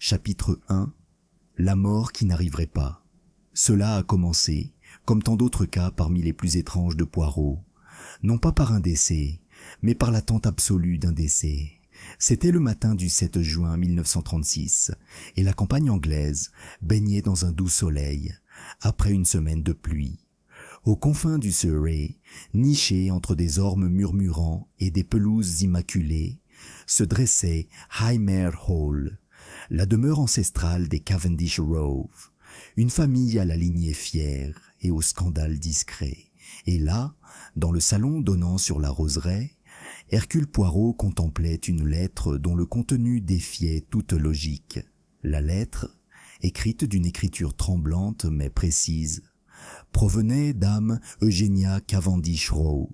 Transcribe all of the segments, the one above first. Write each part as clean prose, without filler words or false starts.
Chapitre 1. La mort qui n'arriverait pas. Cela a commencé, comme tant d'autres cas parmi les plus étranges de Poirot, non pas par un décès, mais par l'attente absolue d'un décès. C'était le matin du 7 juin 1936, et la campagne anglaise baignait dans un doux soleil, après une semaine de pluie. Aux confins du Surrey, niché entre des ormes murmurants et des pelouses immaculées, se dressait Highmere Hall, la demeure ancestrale des Cavendish Rove, une famille à la lignée fière et au scandale discret. Et là, dans le salon donnant sur la roseraie, Hercule Poirot contemplait une lettre dont le contenu défiait toute logique. La lettre, écrite d'une écriture tremblante mais précise, provenait dame Eugenia Cavendish Rowe,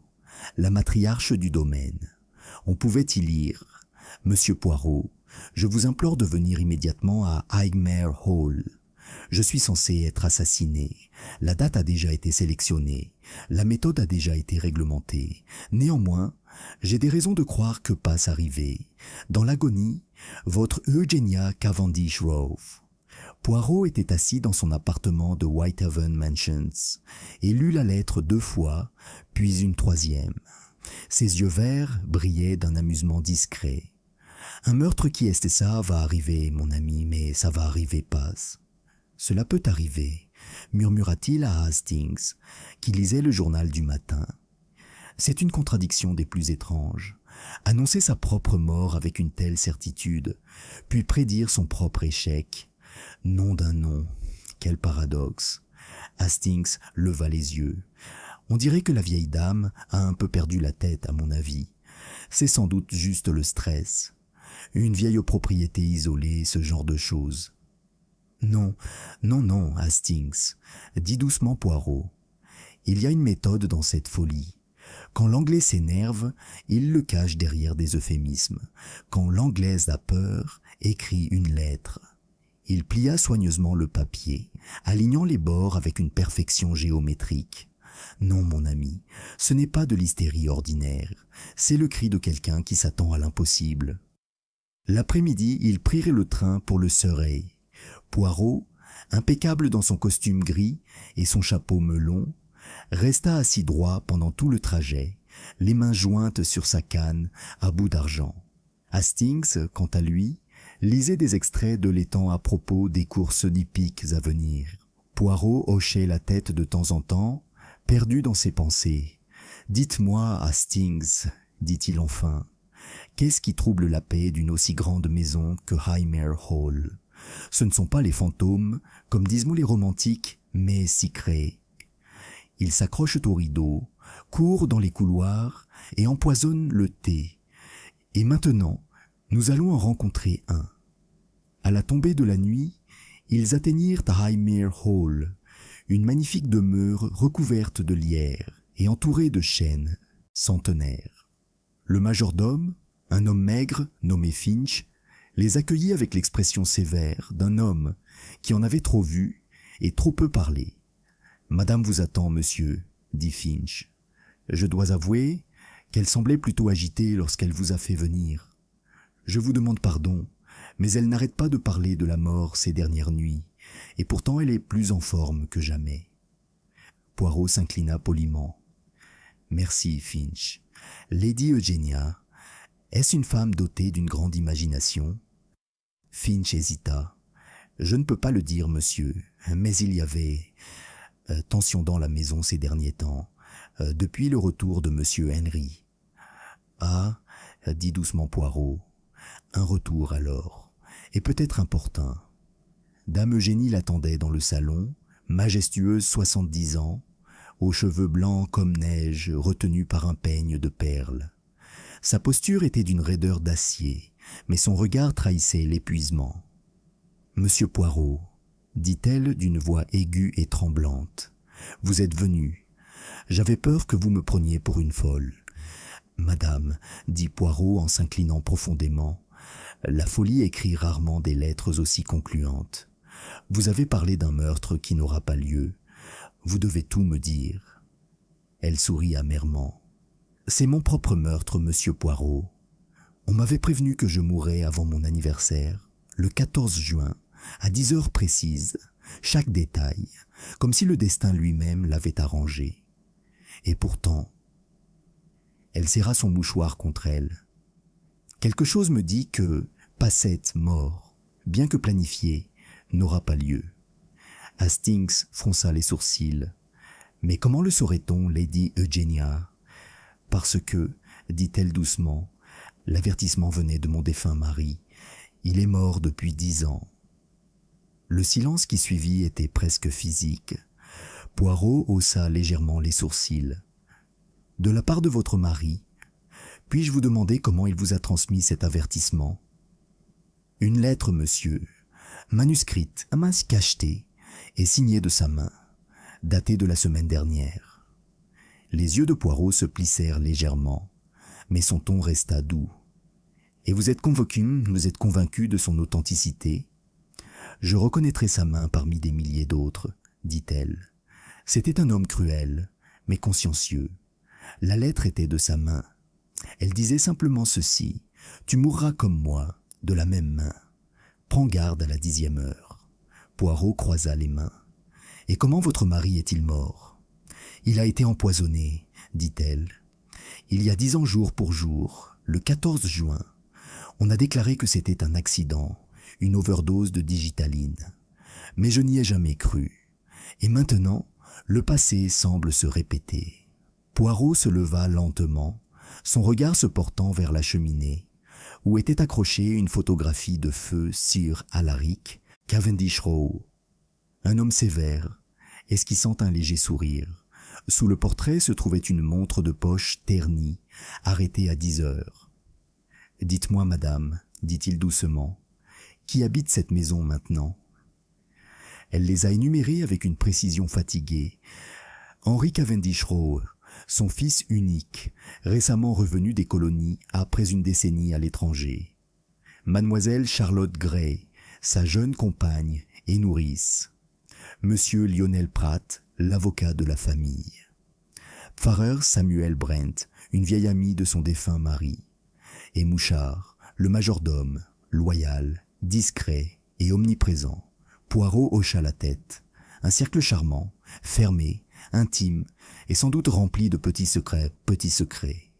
la matriarche du domaine. On pouvait y lire « Monsieur Poirot, je vous implore de venir immédiatement à Highmere Hall. Je suis censé être assassiné. La date a déjà été sélectionnée. La méthode a déjà été réglementée. Néanmoins, j'ai des raisons de croire que passe arriver. Dans l'agonie, votre Eugenia Cavendish Rowe. » Poirot était assis dans son appartement de Whitehaven Mansions et lut la lettre 2 fois, puis une troisième. Ses yeux verts brillaient d'un amusement discret. « Un meurtre qui est ça va arriver, mon ami, mais ça va arriver pas. »« Cela peut arriver, » murmura-t-il à Hastings, qui lisait le journal du matin. C'est une contradiction des plus étranges. Annoncer sa propre mort avec une telle certitude, puis prédire son propre échec. Nom d'un nom, quel paradoxe. Hastings leva les yeux. On dirait que la vieille dame a un peu perdu la tête, à mon avis. C'est sans doute juste le stress. Une vieille propriété isolée, ce genre de choses. Non, non, non, Hastings, dit doucement Poirot. Il y a une méthode dans cette folie. Quand l'anglais s'énerve, il le cache derrière des euphémismes. Quand l'anglaise a peur, écrit une lettre. Il plia soigneusement le papier, alignant les bords avec une perfection géométrique. Non, mon ami, ce n'est pas de l'hystérie ordinaire, c'est le cri de quelqu'un qui s'attend à l'impossible. L'après-midi, ils prirent le train pour le Surrey. Poirot, impeccable dans son costume gris et son chapeau melon, resta assis droit pendant tout le trajet, les mains jointes sur sa canne à bout d'argent. Hastings, quant à lui, lisait des extraits de l'étang à propos des courses hippiques à venir. Poirot hochait la tête de temps en temps, perdu dans ses pensées. « Dites-moi, Hastings, dit-il enfin, qu'est-ce qui trouble la paix d'une aussi grande maison que Highmere Hall? Ce ne sont pas les fantômes, comme disent les romantiques, mais secrets. Ils s'accrochent aux rideaux, courent dans les couloirs et empoisonnent le thé. Et maintenant, nous allons en rencontrer un. » À la tombée de la nuit, ils atteignirent à Highmere Hall, une magnifique demeure recouverte de lierre et entourée de chênes centenaires. Le majordome, un homme maigre nommé Finch, les accueillit avec l'expression sévère d'un homme qui en avait trop vu et trop peu parlé. « Madame vous attend, monsieur, » dit Finch. « Je dois avouer qu'elle semblait plutôt agitée lorsqu'elle vous a fait venir. Je vous demande pardon, mais elle n'arrête pas de parler de la mort ces dernières nuits, et pourtant elle est plus en forme que jamais. » Poirot s'inclina poliment. « Merci, Finch. Lady Eugenia, est-ce une femme dotée d'une grande imagination ?» Finch hésita. « Je ne peux pas le dire, monsieur, mais il y avait tension dans la maison ces derniers temps, depuis le retour de monsieur Henry. »« Ah, dit doucement Poirot, un retour alors, et peut-être important. » Dame Eugénie l'attendait dans le salon, majestueuse 70 ans, aux cheveux blancs comme neige retenus par un peigne de perles. Sa posture était d'une raideur d'acier, mais son regard trahissait l'épuisement. « Monsieur Poirot, » dit-elle d'une voix aiguë et tremblante, « vous êtes venu. J'avais peur que vous me preniez pour une folle. »« Madame, » dit Poirot en s'inclinant profondément, « la folie écrit rarement des lettres aussi concluantes. Vous avez parlé d'un meurtre qui n'aura pas lieu. Vous devez tout me dire. » Elle sourit amèrement. « C'est mon propre meurtre, monsieur Poirot. On m'avait prévenu que je mourrais avant mon anniversaire. le 14 juin, à 10 heures précises, chaque détail, comme si le destin lui-même l'avait arrangé. Et pourtant, elle serra son mouchoir contre elle. Quelque chose me dit que Passette mort, bien que planifié, n'aura pas lieu. Hastings fronça les sourcils. Mais comment le saurait-on, Lady Eugenia? Parce que, dit-elle doucement, l'avertissement venait de mon défunt mari. Il est mort depuis 10 ans. Le silence qui suivit était presque physique. Poirot haussa légèrement les sourcils. De la part de votre mari, puis-je vous demander comment il vous a transmis cet avertissement? Une lettre, monsieur, manuscrite, à main cachetée, et signée de sa main, datée de la semaine dernière. Les yeux de Poirot se plissèrent légèrement, mais son ton resta doux. Et vous êtes convaincu de son authenticité? Je reconnaîtrai sa main parmi des milliers d'autres, dit-elle. C'était un homme cruel, mais consciencieux. La lettre était de sa main. Elle disait simplement ceci: tu mourras comme moi, de la même main. Prends garde à la 10e heure. Poirot croisa les mains. Et comment votre mari est-il mort? Il a été empoisonné, dit-elle. Il y a 10 ans jour pour jour, le 14 juin. On a déclaré que c'était un accident, une overdose de digitaline. Mais je n'y ai jamais cru. Et maintenant, le passé semble se répéter. Poirot se leva lentement, son regard se portant vers la cheminée, où était accrochée une photographie de feu Sir Alaric, Cavendish Row. Un homme sévère, esquissant un léger sourire. Sous le portrait se trouvait une montre de poche ternie, arrêtée à 10 heures. « Dites-moi, madame, dit-il doucement, qui habite cette maison maintenant ?» Elle les a énumérés avec une précision fatiguée. Henry Cavendish Row, son fils unique, récemment revenu des colonies après une décennie à l'étranger. Mademoiselle Charlotte Gray, sa jeune compagne et nourrice. Monsieur Lionel Pratt, l'avocat de la famille. Pfarrer Samuel Brent, une vieille amie de son défunt mari. Et Mouchard, le majordome, loyal, discret et omniprésent. Poirot hocha la tête. Un cercle charmant, fermé, intime, et sans doute rempli de petits secrets.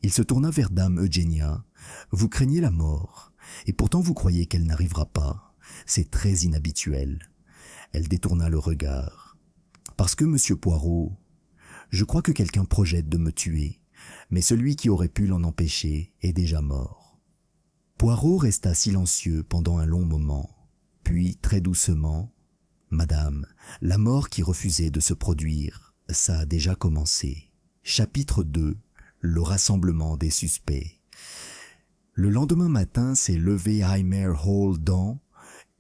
Il se tourna vers dame Eugenia. Vous craignez la mort, et pourtant vous croyez qu'elle n'arrivera pas. C'est très inhabituel. Elle détourna le regard. Parce que, monsieur Poirot, je crois que quelqu'un projette de me tuer, mais celui qui aurait pu l'en empêcher est déjà mort. Poirot resta silencieux pendant un long moment, puis très doucement, « Madame, la mort qui refusait de se produire, ça a déjà commencé. » Chapitre 2. Le rassemblement des suspects. Le lendemain matin s'est levé High Hall dans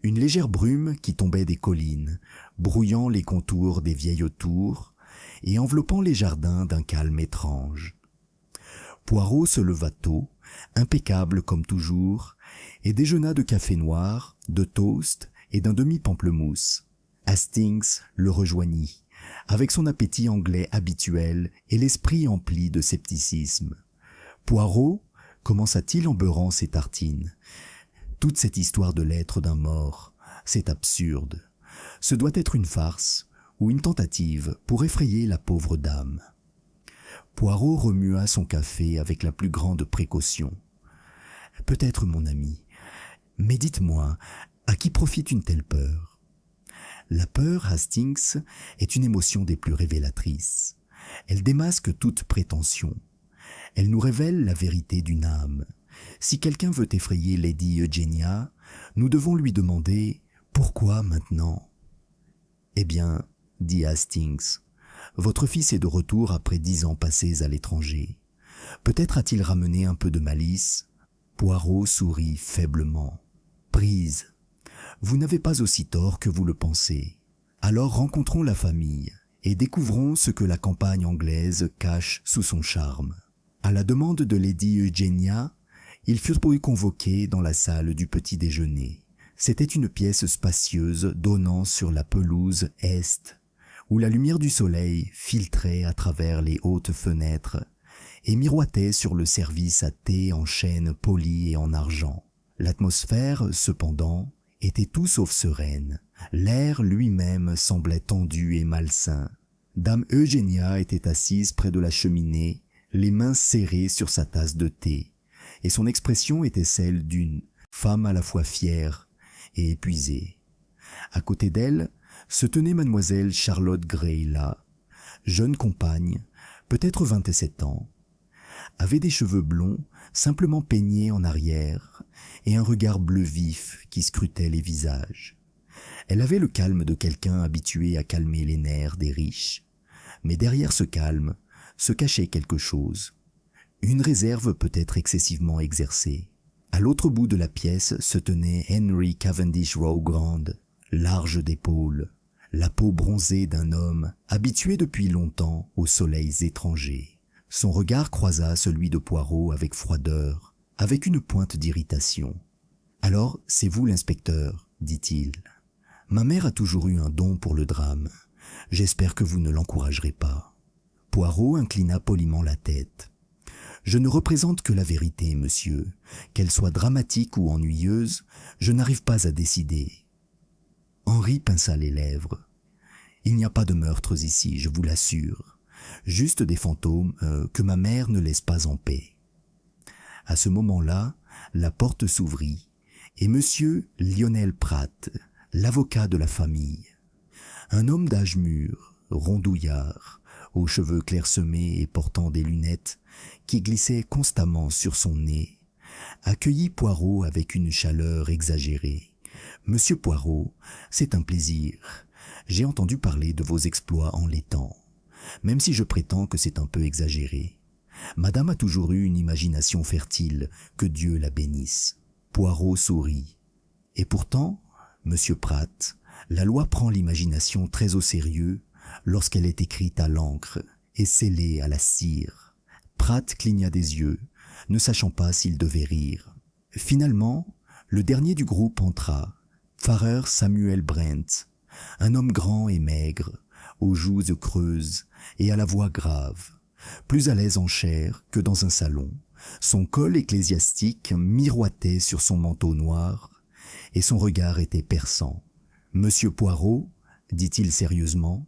une légère brume qui tombait des collines, brouillant les contours des vieilles tours et enveloppant les jardins d'un calme étrange. Poirot se leva tôt, impeccable comme toujours, et déjeuna de café noir, de toast et d'un demi-pamplemousse. Hastings le rejoignit, avec son appétit anglais habituel et l'esprit empli de scepticisme. Poirot, commença-t-il en beurrant ses tartines. Toute cette histoire de lettre d'un mort, c'est absurde. Ce doit être une farce ou une tentative pour effrayer la pauvre dame. Poirot remua son café avec la plus grande précaution. « Peut-être, mon ami, mais dites-moi, à qui profite une telle peur ?» La peur, Hastings, est une émotion des plus révélatrices. Elle démasque toute prétention. Elle nous révèle la vérité d'une âme. Si quelqu'un veut effrayer Lady Eugenia, nous devons lui demander « Pourquoi maintenant ?» Eh bien, dit Hastings, votre fils est de retour après 10 ans passés à l'étranger. Peut-être a-t-il ramené un peu de malice. Poirot sourit faiblement. Prise. Vous n'avez pas aussi tort que vous le pensez. Alors rencontrons la famille et découvrons ce que la campagne anglaise cache sous son charme. À la demande de Lady Eugenia, ils furent convoqués dans la salle du petit déjeuner. C'était une pièce spacieuse donnant sur la pelouse est, où la lumière du soleil filtrait à travers les hautes fenêtres et miroitait sur le service à thé en chêne poli et en argent. L'atmosphère, cependant, était tout sauf sereine. L'air lui-même semblait tendu et malsain. Dame Eugénia était assise près de la cheminée, les mains serrées sur sa tasse de thé, et son expression était celle d'une femme à la fois fière et épuisée. À côté d'elle se tenait mademoiselle Charlotte Gray là, jeune compagne, peut-être 27 ans, avait des cheveux blonds simplement peignés en arrière et un regard bleu vif qui scrutait les visages. Elle avait le calme de quelqu'un habitué à calmer les nerfs des riches, mais derrière ce calme se cachait quelque chose, une réserve peut-être excessivement exercée. À l'autre bout de la pièce se tenait Henry Cavendish Rowgrand, large d'épaules, la peau bronzée d'un homme habitué depuis longtemps aux soleils étrangers. Son regard croisa celui de Poirot avec froideur, avec une pointe d'irritation. « Alors, c'est vous l'inspecteur, dit-il. Ma mère a toujours eu un don pour le drame. J'espère que vous ne l'encouragerez pas. » Poirot inclina poliment la tête. « Je ne représente que la vérité, monsieur. Qu'elle soit dramatique ou ennuyeuse, je n'arrive pas à décider. » Henri pinça les lèvres. « Il n'y a pas de meurtres ici, je vous l'assure. Juste des fantômes que ma mère ne laisse pas en paix. » À ce moment-là, la porte s'ouvrit et monsieur Lionel Pratt, l'avocat de la famille, un homme d'âge mûr, rondouillard, aux cheveux clairsemés et portant des lunettes qui glissaient constamment sur son nez, accueillit Poirot avec une chaleur exagérée. « Monsieur Poirot, c'est un plaisir. J'ai entendu parler de vos exploits en l'étang, même si je prétends que c'est un peu exagéré. Madame a toujours eu une imagination fertile, que Dieu la bénisse. » Poirot sourit. « Et pourtant, monsieur Pratt, la loi prend l'imagination très au sérieux lorsqu'elle est écrite à l'encre et scellée à la cire. » Pratt cligna des yeux, ne sachant pas s'il devait rire. Finalement, le dernier du groupe entra, Pfarrer Samuel Brent, un homme grand et maigre, aux joues creuses et à la voix grave, plus à l'aise en chair que dans un salon. Son col ecclésiastique miroitait sur son manteau noir et son regard était perçant. « Monsieur Poirot, dit-il sérieusement,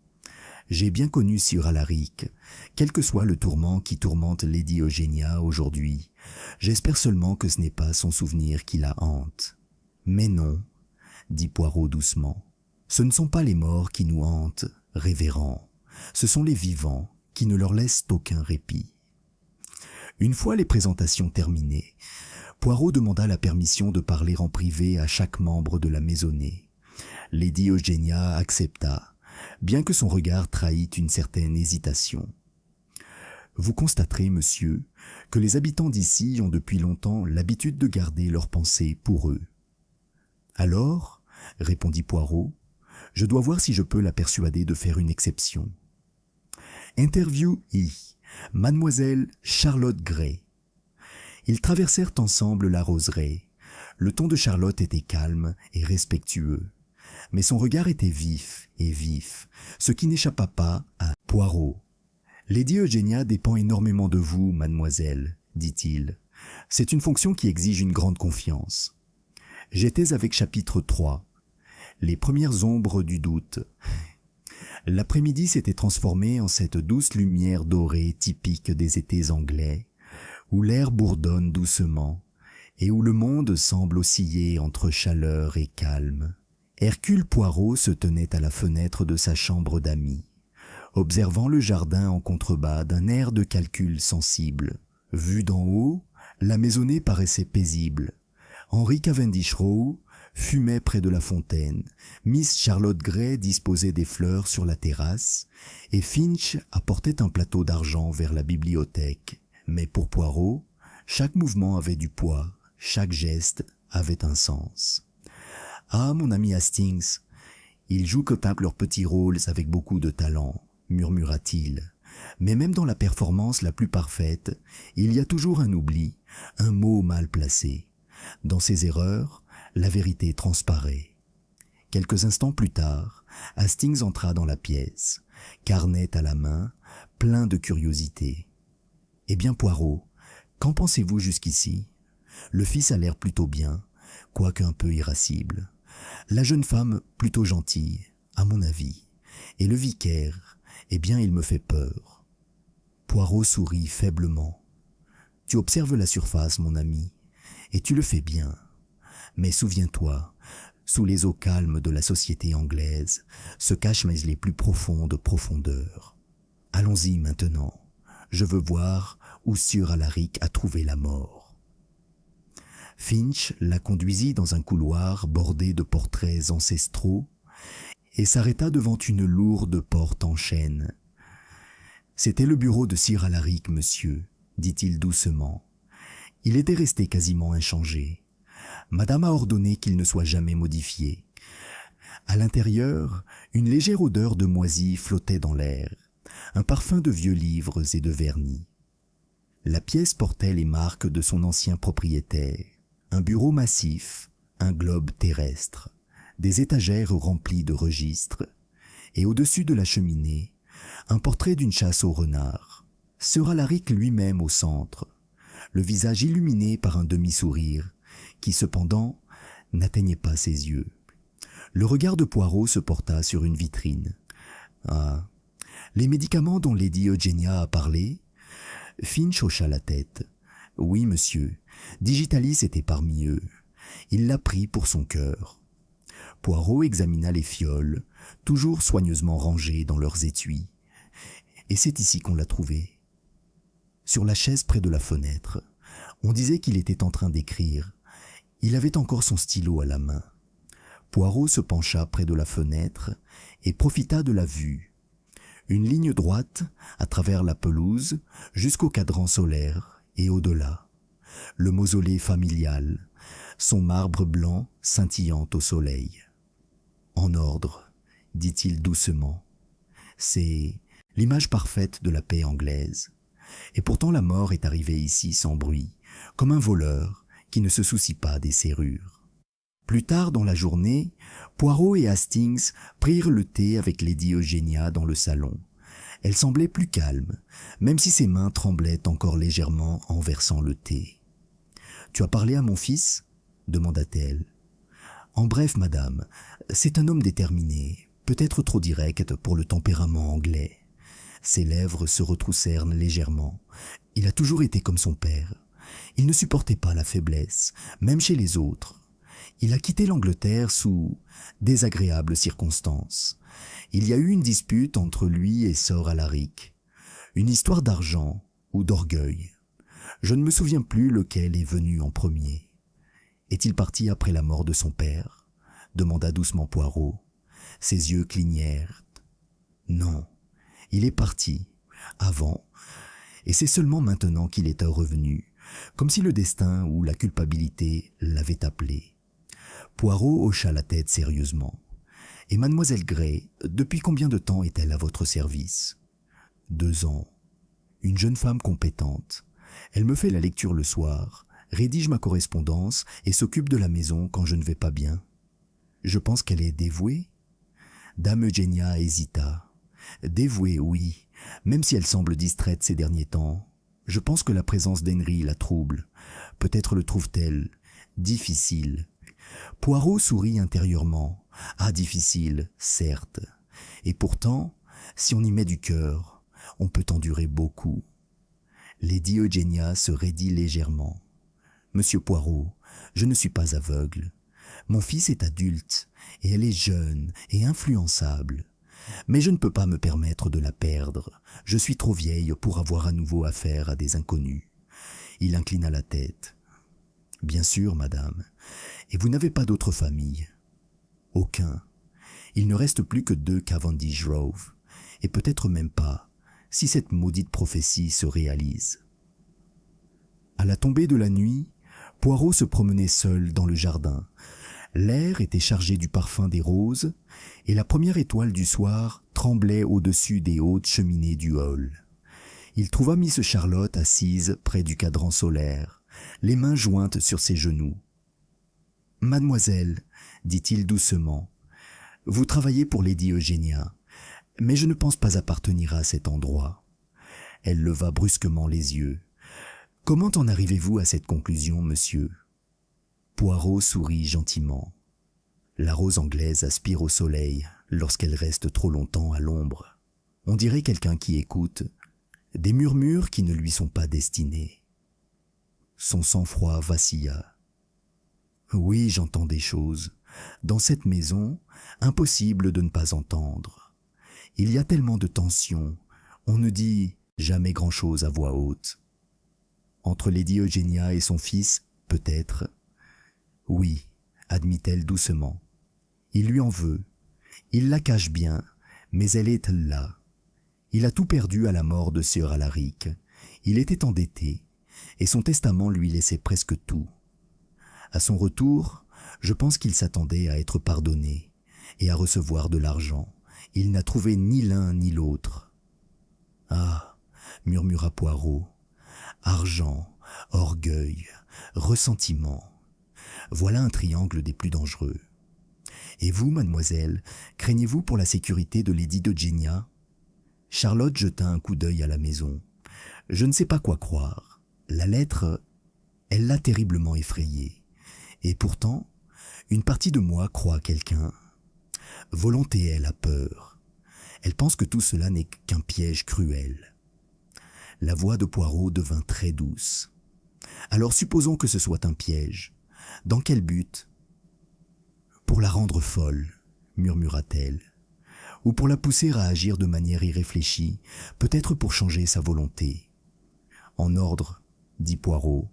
j'ai bien connu Sir Alaric, quel que soit le tourment qui tourmente Lady Eugénia aujourd'hui. J'espère seulement que ce n'est pas son souvenir qui la hante. »« Mais non, dit Poirot doucement, ce ne sont pas les morts qui nous hantent, révérend, ce sont les vivants qui ne leur laissent aucun répit. » Une fois les présentations terminées, Poirot demanda la permission de parler en privé à chaque membre de la maisonnée. Lady Eugénia accepta, bien que son regard trahît une certaine hésitation. « Vous constaterez, monsieur, que les habitants d'ici ont depuis longtemps l'habitude de garder leurs pensées pour eux. »« Alors, répondit Poirot, je dois voir si je peux la persuader de faire une exception. » Interview I. Mademoiselle Charlotte Gray. Ils traversèrent ensemble la roseraie. Le ton de Charlotte était calme et respectueux, mais son regard était vif, ce qui n'échappa pas à Poirot. « Lady Eugénia dépend énormément de vous, mademoiselle, dit-il. C'est une fonction qui exige une grande confiance. J'étais avec chapitre 3, les premières ombres du doute. L'après-midi s'était transformé en cette douce lumière dorée typique des étés anglais, où l'air bourdonne doucement et où le monde semble osciller entre chaleur et calme. Hercule Poirot se tenait à la fenêtre de sa chambre d'amis, observant le jardin en contrebas d'un air de calcul sensible. Vu d'en haut, la maisonnée paraissait paisible. Henry Cavendish Row fumait près de la fontaine, Miss Charlotte Gray disposait des fleurs sur la terrasse, et Finch apportait un plateau d'argent vers la bibliothèque. Mais pour Poirot, chaque mouvement avait du poids, chaque geste avait un sens. « Ah, mon ami Hastings, ils jouent comme leurs petits rôles avec beaucoup de talent, » murmura-t-il. « Mais même dans la performance la plus parfaite, il y a toujours un oubli, un mot mal placé. Dans ces erreurs, la vérité transparaît. » Quelques instants plus tard, Hastings entra dans la pièce, carnet à la main, plein de curiosité. « Eh bien, Poirot, qu'en pensez-vous jusqu'ici ? Le fils a l'air plutôt bien. quoique un peu irascible. La jeune femme, plutôt gentille, à mon avis. Et le vicaire, eh bien, il me fait peur. Poirot sourit faiblement. Tu observes la surface, mon ami, et tu le fais bien. Mais souviens-toi, sous les eaux calmes de la société anglaise se cachent les plus profondes profondeurs. Allons-y maintenant. Je veux voir où Sir Alaric a trouvé la mort. Finch la conduisit dans un couloir bordé de portraits ancestraux et s'arrêta devant une lourde porte en chêne. « C'était le bureau de Sir Alaric, monsieur, dit-il doucement. Il était resté quasiment inchangé. Madame a ordonné qu'il ne soit jamais modifié. À l'intérieur, une légère odeur de moisi flottait dans l'air, un parfum de vieux livres et de vernis. La pièce portait les marques de son ancien propriétaire. Un bureau massif, un globe terrestre, des étagères remplies de registres, et au-dessus de la cheminée, un portrait d'une chasse au renard. Sir Alaric lui-même au centre, le visage illuminé par un demi-sourire, qui cependant n'atteignait pas ses yeux. Le regard de Poirot se porta sur une vitrine. Ah, les médicaments dont Lady Eugenia a parlé? Finch hocha la tête. Oui, monsieur, Digitalis était parmi eux. Il l'a pris pour son cœur. Poirot examina les fioles, toujours soigneusement rangées dans leurs étuis. Et c'est ici qu'on l'a trouvé. Sur la chaise près de la fenêtre, on disait qu'il était en train d'écrire. Il avait encore son stylo à la main. Poirot se pencha près de la fenêtre et profita de la vue. Une ligne droite, à travers la pelouse, jusqu'au cadran solaire et au-delà. Le mausolée familial, son marbre blanc scintillant au soleil. En ordre, dit-il doucement. C'est l'image parfaite de la paix anglaise. Et pourtant la mort est arrivée ici sans bruit, comme un voleur qui ne se soucie pas des serrures. Plus tard dans la journée, Poirot et Hastings prirent le thé avec Lady Eugenia dans le salon. Elle semblait plus calme, même si ses mains tremblaient encore légèrement en versant le thé. « Tu as parlé à mon fils ?» demanda-t-elle. « En bref, madame, c'est un homme déterminé, peut-être trop direct pour le tempérament anglais. » Ses lèvres se retroussèrent légèrement. Il a toujours été comme son père. Il ne supportait pas la faiblesse, même chez les autres. Il a quitté l'Angleterre sous désagréables circonstances. Il y a eu une dispute entre lui et Sir Alaric. Une histoire d'argent ou d'orgueil. Je ne me souviens plus lequel est venu en premier. Est-il parti après la mort de son père? Demanda doucement Poirot. Ses yeux clignèrent. Non, il est parti, avant, et c'est seulement maintenant qu'il est revenu, comme si le destin ou la culpabilité l'avait appelé. Poirot hocha la tête sérieusement. « Et mademoiselle Gray, depuis combien de temps est-elle à votre service ?»« 2 ans. Une jeune femme compétente. Elle me fait la lecture le soir, rédige ma correspondance et s'occupe de la maison quand je ne vais pas bien. Je pense qu'elle est dévouée ?» Dame Eugenia hésita. « Dévouée, oui, même si elle semble distraite ces derniers temps. Je pense que la présence d'Henry la trouble. Peut-être le trouve-t-elle difficile. » Poirot sourit intérieurement. « Ah, difficile, certes. Et pourtant, si on y met du cœur, on peut endurer beaucoup. » Lady Eugenia se raidit légèrement. « Monsieur Poirot, je ne suis pas aveugle. Mon fils est adulte, et elle est jeune et influençable. Mais je ne peux pas me permettre de la perdre. Je suis trop vieille pour avoir à nouveau affaire à des inconnus. » Il inclina la tête. « Bien sûr, madame. Et vous n'avez pas d'autre famille ?»« Aucun. Il ne reste plus que 2 Cavendish Grove, et peut-être même pas, si cette maudite prophétie se réalise. » À la tombée de la nuit, Poirot se promenait seul dans le jardin. L'air était chargé du parfum des roses, et la première étoile du soir tremblait au-dessus des hautes cheminées du hall. Il trouva Miss Charlotte assise près du cadran solaire, les mains jointes sur ses genoux. « Mademoiselle, dit-il doucement, vous travaillez pour Lady Eugenia, mais je ne pense pas appartenir à cet endroit. » Elle leva brusquement les yeux. « Comment en arrivez-vous à cette conclusion, monsieur ?» Poirot sourit gentiment. La rose anglaise aspire au soleil lorsqu'elle reste trop longtemps à l'ombre. On dirait quelqu'un qui écoute des murmures qui ne lui sont pas destinés. Son sang-froid vacilla. Oui, j'entends des choses. Dans cette maison, impossible de ne pas entendre. Il y a tellement de tension, on ne dit jamais grand-chose à voix haute. Entre Lady Eugénia et son fils, peut-être. Oui, admit-elle doucement. Il lui en veut. Il la cache bien, mais elle est là. Il a tout perdu à la mort de Sir Alaric. Il était endetté, et son testament lui laissait presque tout. À son retour, je pense qu'il s'attendait à être pardonné et à recevoir de l'argent. Il n'a trouvé ni l'un ni l'autre. « Ah !» murmura Poirot. « Argent, orgueil, ressentiment. Voilà un triangle des plus dangereux. Et vous, mademoiselle, craignez-vous pour la sécurité de Lady Eugénia ?» Charlotte jeta un coup d'œil à la maison. Je ne sais pas quoi croire. La lettre, elle l'a terriblement effrayée. Et pourtant, une partie de moi croit quelqu'un. Volonté, elle a peur. Elle pense que tout cela n'est qu'un piège cruel. La voix de Poirot devint très douce. Alors supposons que ce soit un piège. Dans quel but ? Pour la rendre folle, murmura-t-elle. Ou pour la pousser à agir de manière irréfléchie, peut-être pour changer sa volonté. En ordre, dit Poirot.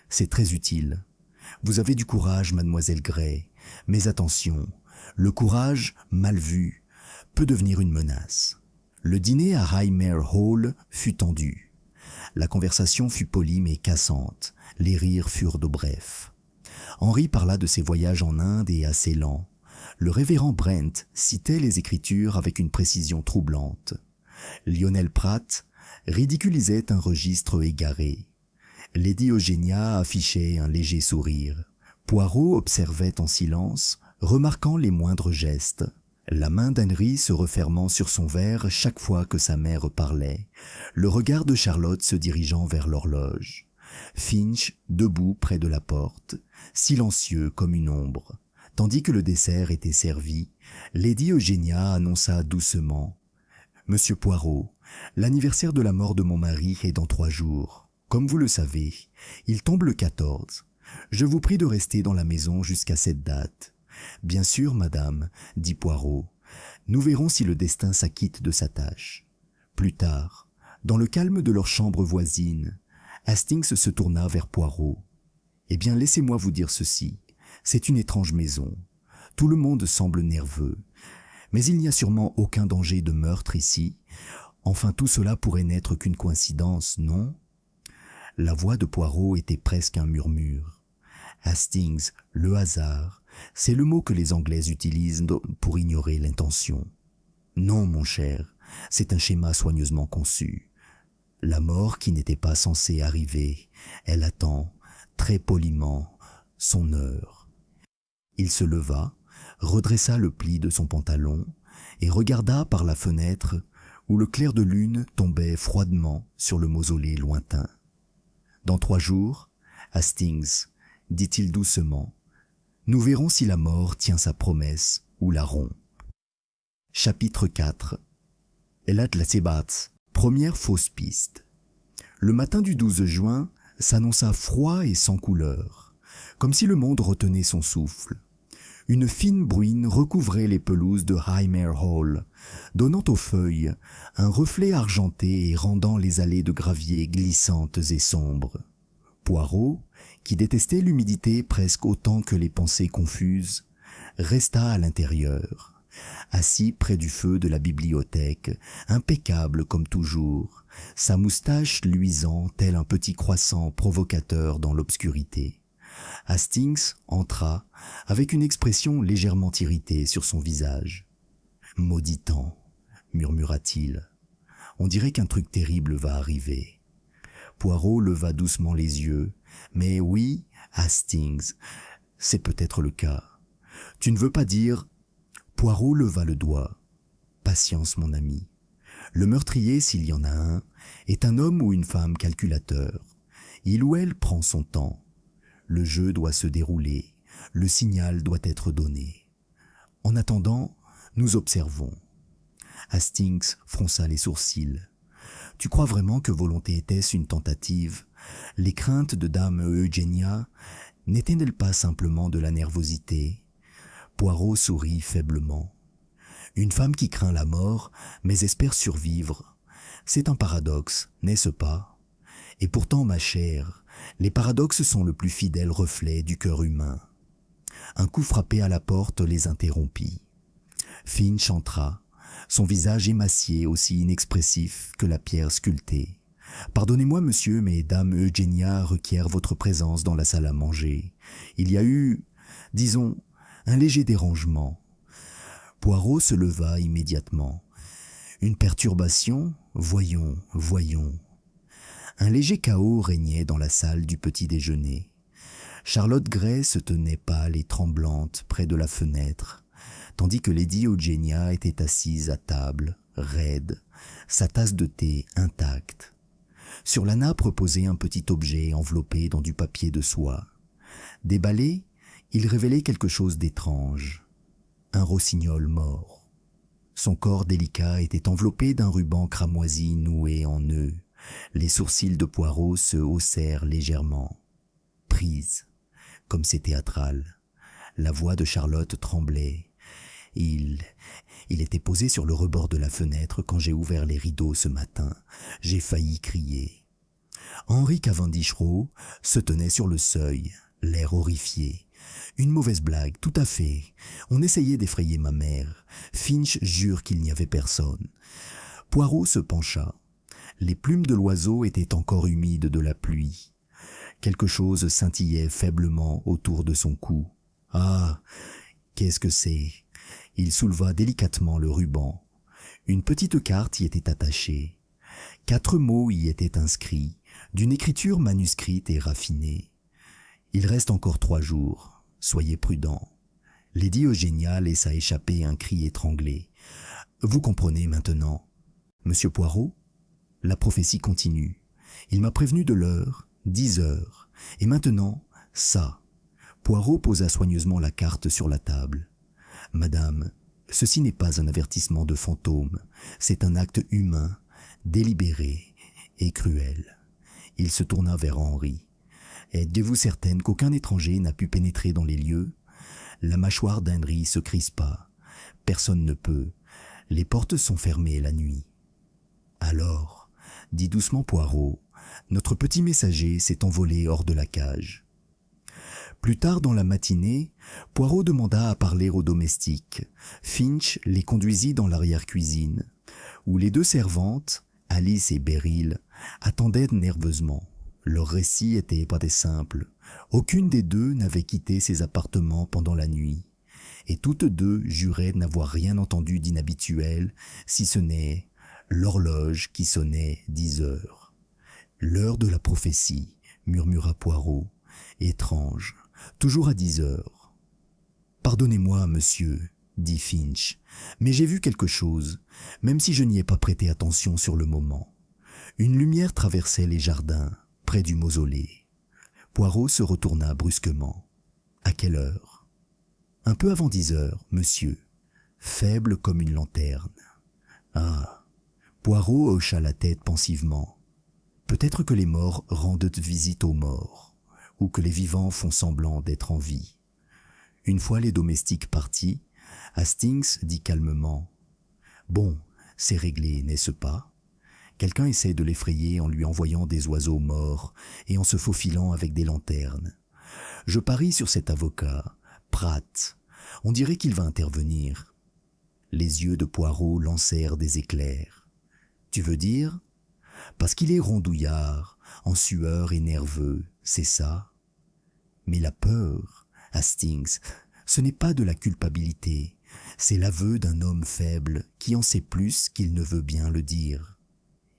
C'est très utile. Vous avez du courage, mademoiselle Gray, mais attention, le courage, mal vu, peut devenir une menace. Le dîner à Highmere Hall fut tendu. La conversation fut polie mais cassante, les rires furent de brefs. Henri parla de ses voyages en Inde et à Ceylan. Le révérend Brent citait les Écritures avec une précision troublante. Lionel Pratt ridiculisait un registre égaré. Lady Eugénia affichait un léger sourire. Poirot observait en silence, remarquant les moindres gestes. La main d'Henry se refermant sur son verre chaque fois que sa mère parlait, le regard de Charlotte se dirigeant vers l'horloge. Finch, debout près de la porte, silencieux comme une ombre. Tandis que le dessert était servi, Lady Eugénia annonça doucement « Monsieur Poirot, l'anniversaire de la mort de mon mari est dans 3 jours. Comme vous le savez, il tombe le 14. Je vous prie de rester dans la maison jusqu'à cette date. » « Bien sûr, madame, » dit Poirot. « Nous verrons si le destin s'acquitte de sa tâche. » Plus tard, dans le calme de leur chambre voisine, Hastings se tourna vers Poirot. « Eh bien, laissez-moi vous dire ceci. C'est une étrange maison. Tout le monde semble nerveux. Mais il n'y a sûrement aucun danger de meurtre ici. Enfin, tout cela pourrait n'être qu'une coïncidence, non ?» La voix de Poirot était presque un murmure. Hastings, le hasard, c'est le mot que les Anglais utilisent pour ignorer l'intention. Non, mon cher, c'est un schéma soigneusement conçu. La mort qui n'était pas censée arriver, elle attend, très poliment, son heure. Il se leva, redressa le pli de son pantalon et regarda par la fenêtre où le clair de lune tombait froidement sur le mausolée lointain. « Dans 3 jours, Hastings, dit-il doucement, nous verrons si la mort tient sa promesse ou la rompt. » Chapitre 4. Elat la Sebat, première fausse piste. Le matin du 12 juin s'annonça froid et sans couleur, comme si le monde retenait son souffle. Une fine bruine recouvrait les pelouses de Highmere Hall, donnant aux feuilles un reflet argenté et rendant les allées de gravier glissantes et sombres. Poirot, qui détestait l'humidité presque autant que les pensées confuses, resta à l'intérieur, assis près du feu de la bibliothèque, impeccable comme toujours, sa moustache luisant tel un petit croissant provocateur dans l'obscurité. Hastings entra avec une expression légèrement irritée sur son visage. « Maudit temps !» murmura-t-il. « On dirait qu'un truc terrible va arriver. » Poirot leva doucement les yeux. « Mais oui, Hastings, c'est peut-être le cas. Tu ne veux pas dire… » Poirot leva le doigt. « Patience, mon ami. Le meurtrier, s'il y en a un, est un homme ou une femme calculateur. Il ou elle prend son temps. Le jeu doit se dérouler, le signal doit être donné. En attendant, nous observons. Hastings fronça les sourcils. Tu crois vraiment que volonté était-ce une tentative? Les craintes de dame Eugénia n'étaient-elles pas simplement de la nervosité? Poirot sourit faiblement. Une femme qui craint la mort, mais espère survivre. C'est un paradoxe, n'est-ce pas? Et pourtant, ma chère, les paradoxes sont le plus fidèle reflet du cœur humain. Un coup frappé à la porte les interrompit. Finch entra, son visage émacié aussi inexpressif que la pierre sculptée. « Pardonnez-moi, monsieur, mais dame Eugénia requiert votre présence dans la salle à manger. Il y a eu, disons, un léger dérangement. » Poirot se leva immédiatement. « Une perturbation? Voyons, voyons. » Un léger chaos régnait dans la salle du petit déjeuner. Charlotte Gray se tenait pâle et tremblante près de la fenêtre, tandis que lady Eugénia était assise à table, raide, sa tasse de thé intacte. Sur la nappe reposait un petit objet enveloppé dans du papier de soie. Déballé, il révélait quelque chose d'étrange. Un rossignol mort. Son corps délicat était enveloppé d'un ruban cramoisi noué en nœud. Les sourcils de Poirot se haussèrent légèrement. Prise, comme c'est théâtral. La voix de Charlotte tremblait. Il était posé sur le rebord de la fenêtre quand j'ai ouvert les rideaux ce matin. J'ai failli crier. Henry Cavendish Row se tenait sur le seuil, l'air horrifié. Une mauvaise blague, tout à fait. On essayait d'effrayer ma mère. Finch jure qu'il n'y avait personne. Poirot se pencha. Les plumes de l'oiseau étaient encore humides de la pluie. Quelque chose scintillait faiblement autour de son cou. Ah, qu'est-ce que c'est? Il souleva délicatement le ruban. Une petite carte y était attachée. 4 mots y étaient inscrits, d'une écriture manuscrite et raffinée. Il reste encore 3 jours. Soyez prudents. Lady Eugénia laissa échapper un cri étranglé. Vous comprenez maintenant. Monsieur Poirot? La prophétie continue. Il m'a prévenu de l'heure, 10 heures. Et maintenant, ça. Poirot posa soigneusement la carte sur la table. Madame, ceci n'est pas un avertissement de fantôme, c'est un acte humain, délibéré et cruel. Il se tourna vers Henry. Êtes-vous certaine qu'aucun étranger n'a pu pénétrer dans les lieux? La mâchoire d'Henry se crispa. Personne ne peut. Les portes sont fermées la nuit. Alors, dit doucement Poirot, notre petit messager s'est envolé hors de la cage. Plus tard dans la matinée, Poirot demanda à parler aux domestiques. Finch les conduisit dans l'arrière-cuisine, où les 2 servantes, Alice et Beryl, attendaient nerveusement. Leur récit était pas des simples. Aucune des 2 n'avait quitté ses appartements pendant la nuit, et toutes 2 juraient n'avoir rien entendu d'inhabituel, si ce n'est l'horloge qui sonnait 10 heures. L'heure de la prophétie, murmura Poirot. Étrange. Toujours à 10 heures. Pardonnez-moi, monsieur, dit Finch, mais j'ai vu quelque chose, même si je n'y ai pas prêté attention sur le moment. Une lumière traversait les jardins, près du mausolée. Poirot se retourna brusquement. À quelle heure? Un peu avant 10 heures, monsieur. Faible comme une lanterne. Ah. Poirot hocha la tête pensivement. Peut-être que les morts rendent visite aux morts, ou que les vivants font semblant d'être en vie. Une fois les domestiques partis, Hastings dit calmement « Bon, c'est réglé, n'est-ce pas? Quelqu'un essaie de l'effrayer en lui envoyant des oiseaux morts et en se faufilant avec des lanternes. Je parie sur cet avocat, Pratt. On dirait qu'il va intervenir. » Les yeux de Poirot lancèrent des éclairs. « Tu veux dire? Parce qu'il est rondouillard, en sueur et nerveux, c'est ça? Mais la peur, Hastings, ce n'est pas de la culpabilité, c'est l'aveu d'un homme faible qui en sait plus qu'il ne veut bien le dire.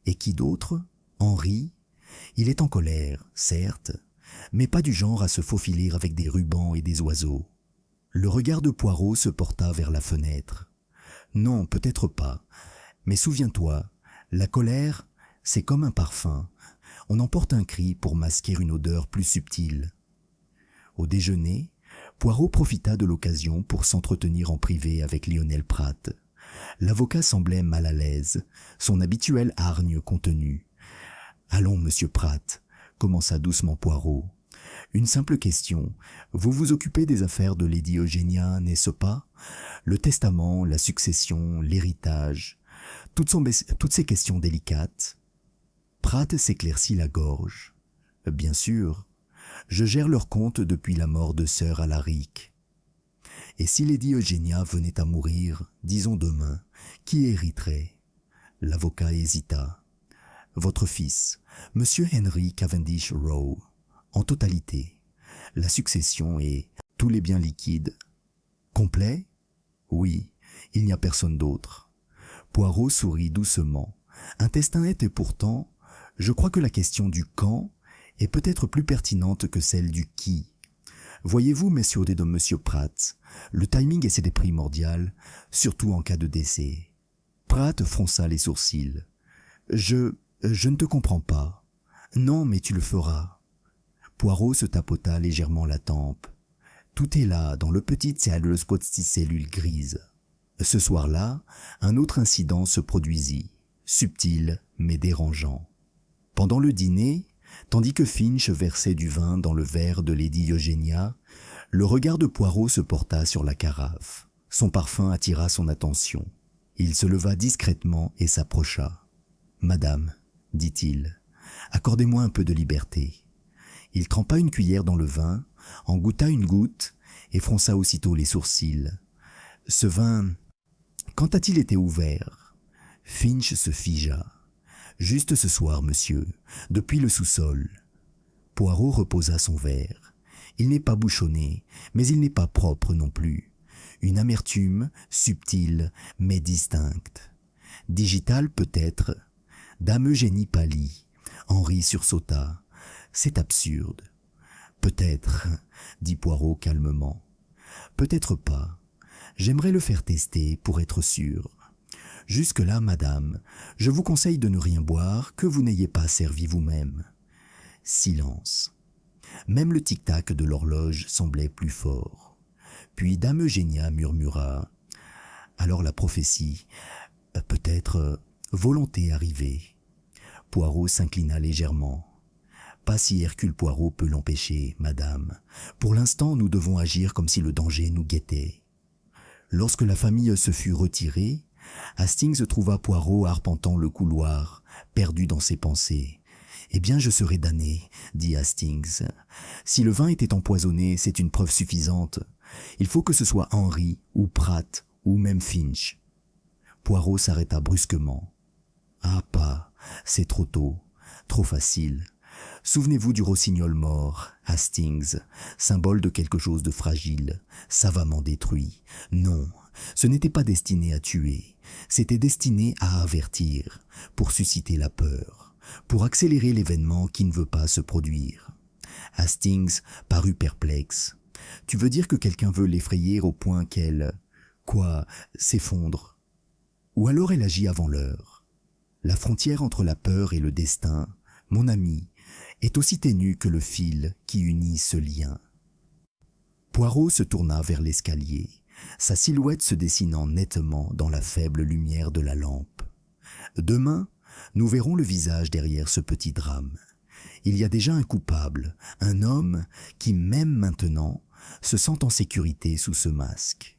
Et qui d'autre? Henry? Il est en colère, certes, mais pas du genre à se faufiler avec des rubans et des oiseaux. Le regard de Poirot se porta vers la fenêtre. Non, peut-être pas, mais souviens-toi, la colère, c'est comme un parfum. On emporte un cri pour masquer une odeur plus subtile. Au déjeuner, Poirot profita de l'occasion pour s'entretenir en privé avec Lionel Pratt. L'avocat semblait mal à l'aise, son habituelle hargne contenue. « Allons, monsieur Pratt, » commença doucement Poirot. « Une simple question. Vous vous occupez des affaires de Lady Eugénia, n'est-ce pas? Le testament, la succession, l'héritage, toutes ces questions délicates. » Pratt s'éclaircit la gorge. « Bien sûr. Je gère leur compte depuis la mort de Sir Alaric. Et si Lady Eugénia venait à mourir, disons demain, qui hériterait? » L'avocat hésita. « Votre fils, Monsieur Henry Cavendish Rowe, en totalité. La succession et tous les biens liquides. » « Complet? Oui, il n'y a personne d'autre. » Poirot sourit doucement. Un testin est et pourtant, je crois que la question du quand est peut-être plus pertinente que celle du qui. Voyez-vous, messieurs de monsieur Pratt, le timing est primordial, surtout en cas de décès. Pratt fronça les sourcils. Je ne te comprends pas. Non, mais tu le feras. Poirot se tapota légèrement la tempe. Tout est là, dans le petit cellule grise. Ce soir-là, un autre incident se produisit, subtil mais dérangeant. Pendant le dîner, tandis que Finch versait du vin dans le verre de Lady Eugénia, le regard de Poirot se porta sur la carafe. Son parfum attira son attention. Il se leva discrètement et s'approcha. « Madame, dit-il, accordez-moi un peu de liberté. » Il trempa une cuillère dans le vin, en goûta une goutte et fronça aussitôt les sourcils. « Ce vin, quand a-t-il été ouvert ?» Finch se figea. « Juste ce soir, monsieur, depuis le sous-sol. » Poirot reposa son verre. Il n'est pas bouchonné, mais il n'est pas propre non plus. Une amertume, subtile, mais distincte. Digitale peut-être. Dame Eugénie pâlit. Henri sursauta. « C'est absurde. »« Peut-être, » dit Poirot calmement. « Peut-être pas. J'aimerais le faire tester pour être sûr. Jusque-là, madame, je vous conseille de ne rien boire que vous n'ayez pas servi vous-même. » Silence. Même le tic-tac de l'horloge semblait plus fort. Puis dame Eugénia murmura. Alors la prophétie, peut-être volonté arrivée. Poirot s'inclina légèrement. Pas si Hercule Poirot peut l'empêcher, madame. Pour l'instant, nous devons agir comme si le danger nous guettait. Lorsque la famille se fut retirée, Hastings trouva Poirot arpentant le couloir, perdu dans ses pensées. « Eh bien, je serai damné, » dit Hastings. « Si le vin était empoisonné, c'est une preuve suffisante. Il faut que ce soit Henry, ou Pratt, ou même Finch. » Poirot s'arrêta brusquement. « Ah, pas, c'est trop tôt, trop facile. Souvenez-vous du rossignol mort, Hastings, symbole de quelque chose de fragile, savamment détruit. Non, ce n'était pas destiné à tuer, c'était destiné à avertir, pour susciter la peur, pour accélérer l'événement qui ne veut pas se produire. » Hastings parut perplexe. « Tu veux dire que quelqu'un veut l'effrayer au point qu'elle... quoi, s'effondre? Ou alors elle agit avant l'heure. La frontière entre la peur et le destin, mon ami, est aussi ténue que le fil qui unit ce lien. » Poirot se tourna vers l'escalier, sa silhouette se dessinant nettement dans la faible lumière de la lampe. « Demain, nous verrons le visage derrière ce petit drame. Il y a déjà un coupable, un homme qui, même maintenant, se sent en sécurité sous ce masque. »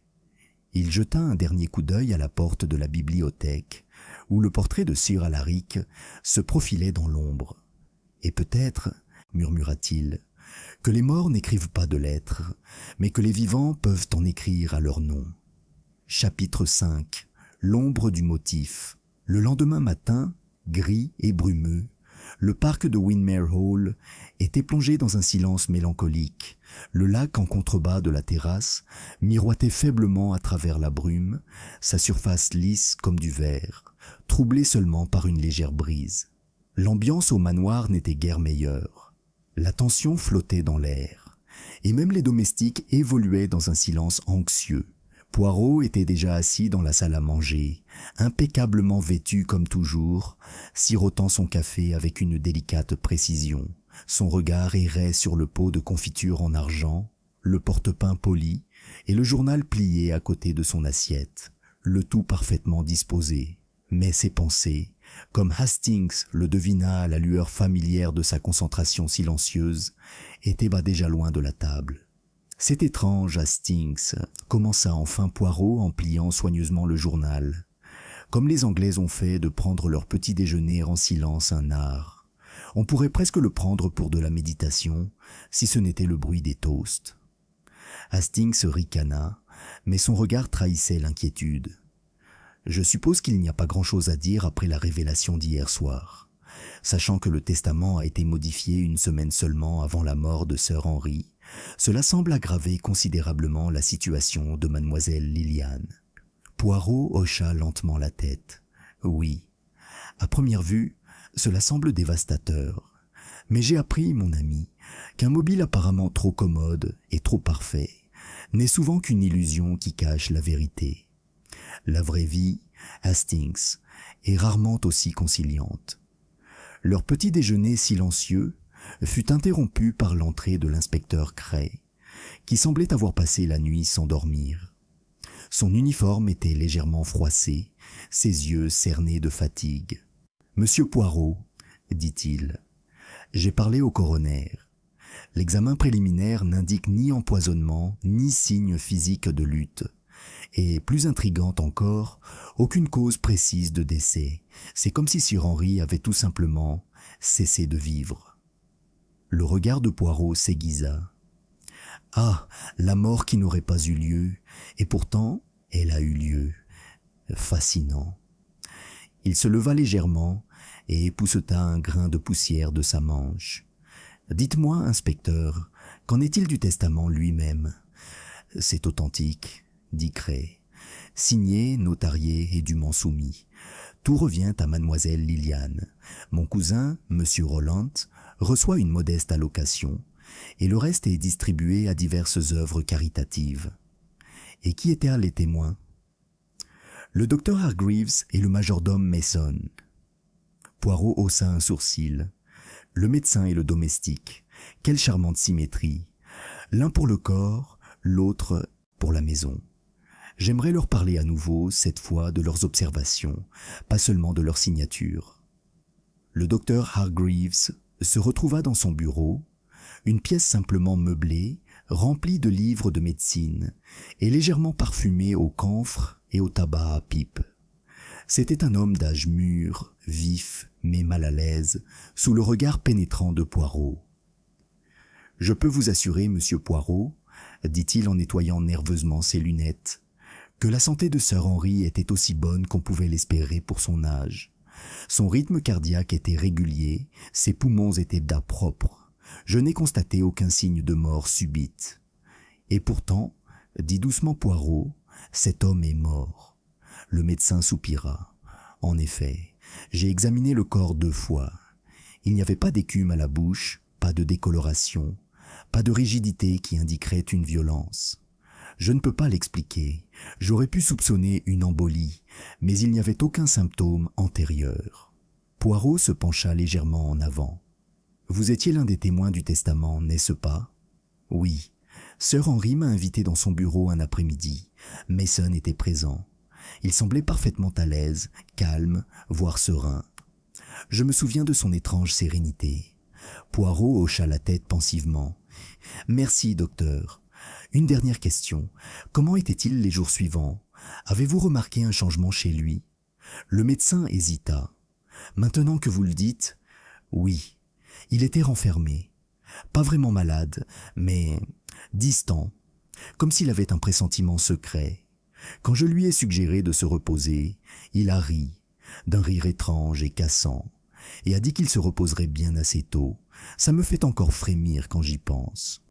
Il jeta un dernier coup d'œil à la porte de la bibliothèque, où le portrait de Sir Alaric se profilait dans l'ombre. « Et peut-être, murmura-t-il, que les morts n'écrivent pas de lettres, mais que les vivants peuvent en écrire à leur nom. » Chapitre 5. L'ombre du motif. Le lendemain matin, gris et brumeux, le parc de Windermere Hall était plongé dans un silence mélancolique. Le lac en contrebas de la terrasse miroitait faiblement à travers la brume, sa surface lisse comme du verre, troublée seulement par une légère brise. L'ambiance au manoir n'était guère meilleure. La tension flottait dans l'air, et même les domestiques évoluaient dans un silence anxieux. Poirot était déjà assis dans la salle à manger, impeccablement vêtu comme toujours, sirotant son café avec une délicate précision. Son regard errait sur le pot de confiture en argent, le porte-pain poli et le journal plié à côté de son assiette, le tout parfaitement disposé. Mais ses pensées, comme Hastings le devina à la lueur familière de sa concentration silencieuse, étaient déjà loin de la table. « C'est étrange, Hastings, » commença enfin Poirot en pliant soigneusement le journal. « Comme les Anglais ont fait de prendre leur petit déjeuner en silence un art. On pourrait presque le prendre pour de la méditation, si ce n'était le bruit des toasts. » Hastings ricana, mais son regard trahissait l'inquiétude. « Je suppose qu'il n'y a pas grand-chose à dire après la révélation d'hier soir. Sachant que le testament a été modifié une semaine seulement avant la mort de Sir Henry, cela semble aggraver considérablement la situation de mademoiselle Liliane. » Poirot hocha lentement la tête. « Oui, à première vue, cela semble dévastateur. Mais j'ai appris, mon ami, qu'un mobile apparemment trop commode et trop parfait n'est souvent qu'une illusion qui cache la vérité. La vraie vie, Hastings, est rarement aussi conciliante. » Leur petit déjeuner silencieux fut interrompu par l'entrée de l'inspecteur Cray, qui semblait avoir passé la nuit sans dormir. Son uniforme était légèrement froissé, ses yeux cernés de fatigue. « Monsieur Poirot, » dit-il, « j'ai parlé au coroner. L'examen préliminaire n'indique ni empoisonnement, ni signe physique de lutte. Et, plus intrigante encore, aucune cause précise de décès. C'est comme si Sir Henry avait tout simplement cessé de vivre. » Le regard de Poirot s'aiguisa. « Ah, la mort qui n'aurait pas eu lieu, et pourtant, elle a eu lieu. Fascinant. » Il se leva légèrement et épousseta un grain de poussière de sa manche. « Dites-moi, inspecteur, qu'en est-il du testament lui-même ? » « C'est authentique, » dit Cray. « Signé, notarié et dûment soumis. Tout revient à mademoiselle Liliane. Mon cousin, monsieur Roland, reçoit une modeste allocation, et le reste est distribué à diverses œuvres caritatives. Et qui étaient les témoins ? Le docteur Hargreaves et le majordome Mason. » Poirot haussa un sourcil. Le médecin et le domestique. Quelle charmante symétrie. L'un pour le corps, l'autre pour la maison. J'aimerais leur parler à nouveau, cette fois, de leurs observations, pas seulement de leur signature. Le docteur Hargreaves se retrouva dans son bureau, une pièce simplement meublée, remplie de livres de médecine, et légèrement parfumée au camphre et au tabac à pipe. C'était un homme d'âge mûr, vif, mais mal à l'aise, sous le regard pénétrant de Poirot. « Je peux vous assurer, monsieur Poirot, » dit-il en nettoyant nerveusement ses lunettes, « que la santé de Sir Henry était aussi bonne qu'on pouvait l'espérer pour son âge. Son rythme cardiaque était régulier, ses poumons étaient propres. Je n'ai constaté aucun signe de mort subite. Et pourtant, dit doucement Poirot, cet homme est mort. » Le médecin soupira. « En effet, j'ai examiné le corps 2 fois. Il n'y avait pas d'écume à la bouche, pas de décoloration, pas de rigidité qui indiquerait une violence. Je ne peux pas l'expliquer. J'aurais pu soupçonner une embolie, mais il n'y avait aucun symptôme antérieur. » Poirot se pencha légèrement en avant. « Vous étiez l'un des témoins du testament, n'est-ce pas ? » ?»« Oui. Sir Henry m'a invité dans son bureau un après-midi. Mason était présent. Il semblait parfaitement à l'aise, calme, voire serein. Je me souviens de son étrange sérénité. » Poirot hocha la tête pensivement. « Merci, docteur. Une dernière question. Comment était-il les jours suivants ? Avez-vous remarqué un changement chez lui ? » Le médecin hésita. « Maintenant que vous le dites, oui. Il était renfermé. Pas vraiment malade, mais distant, comme s'il avait un pressentiment secret. Quand je lui ai suggéré de se reposer, il a ri, d'un rire étrange et cassant, et a dit qu'il se reposerait bien assez tôt. Ça me fait encore frémir quand j'y pense. »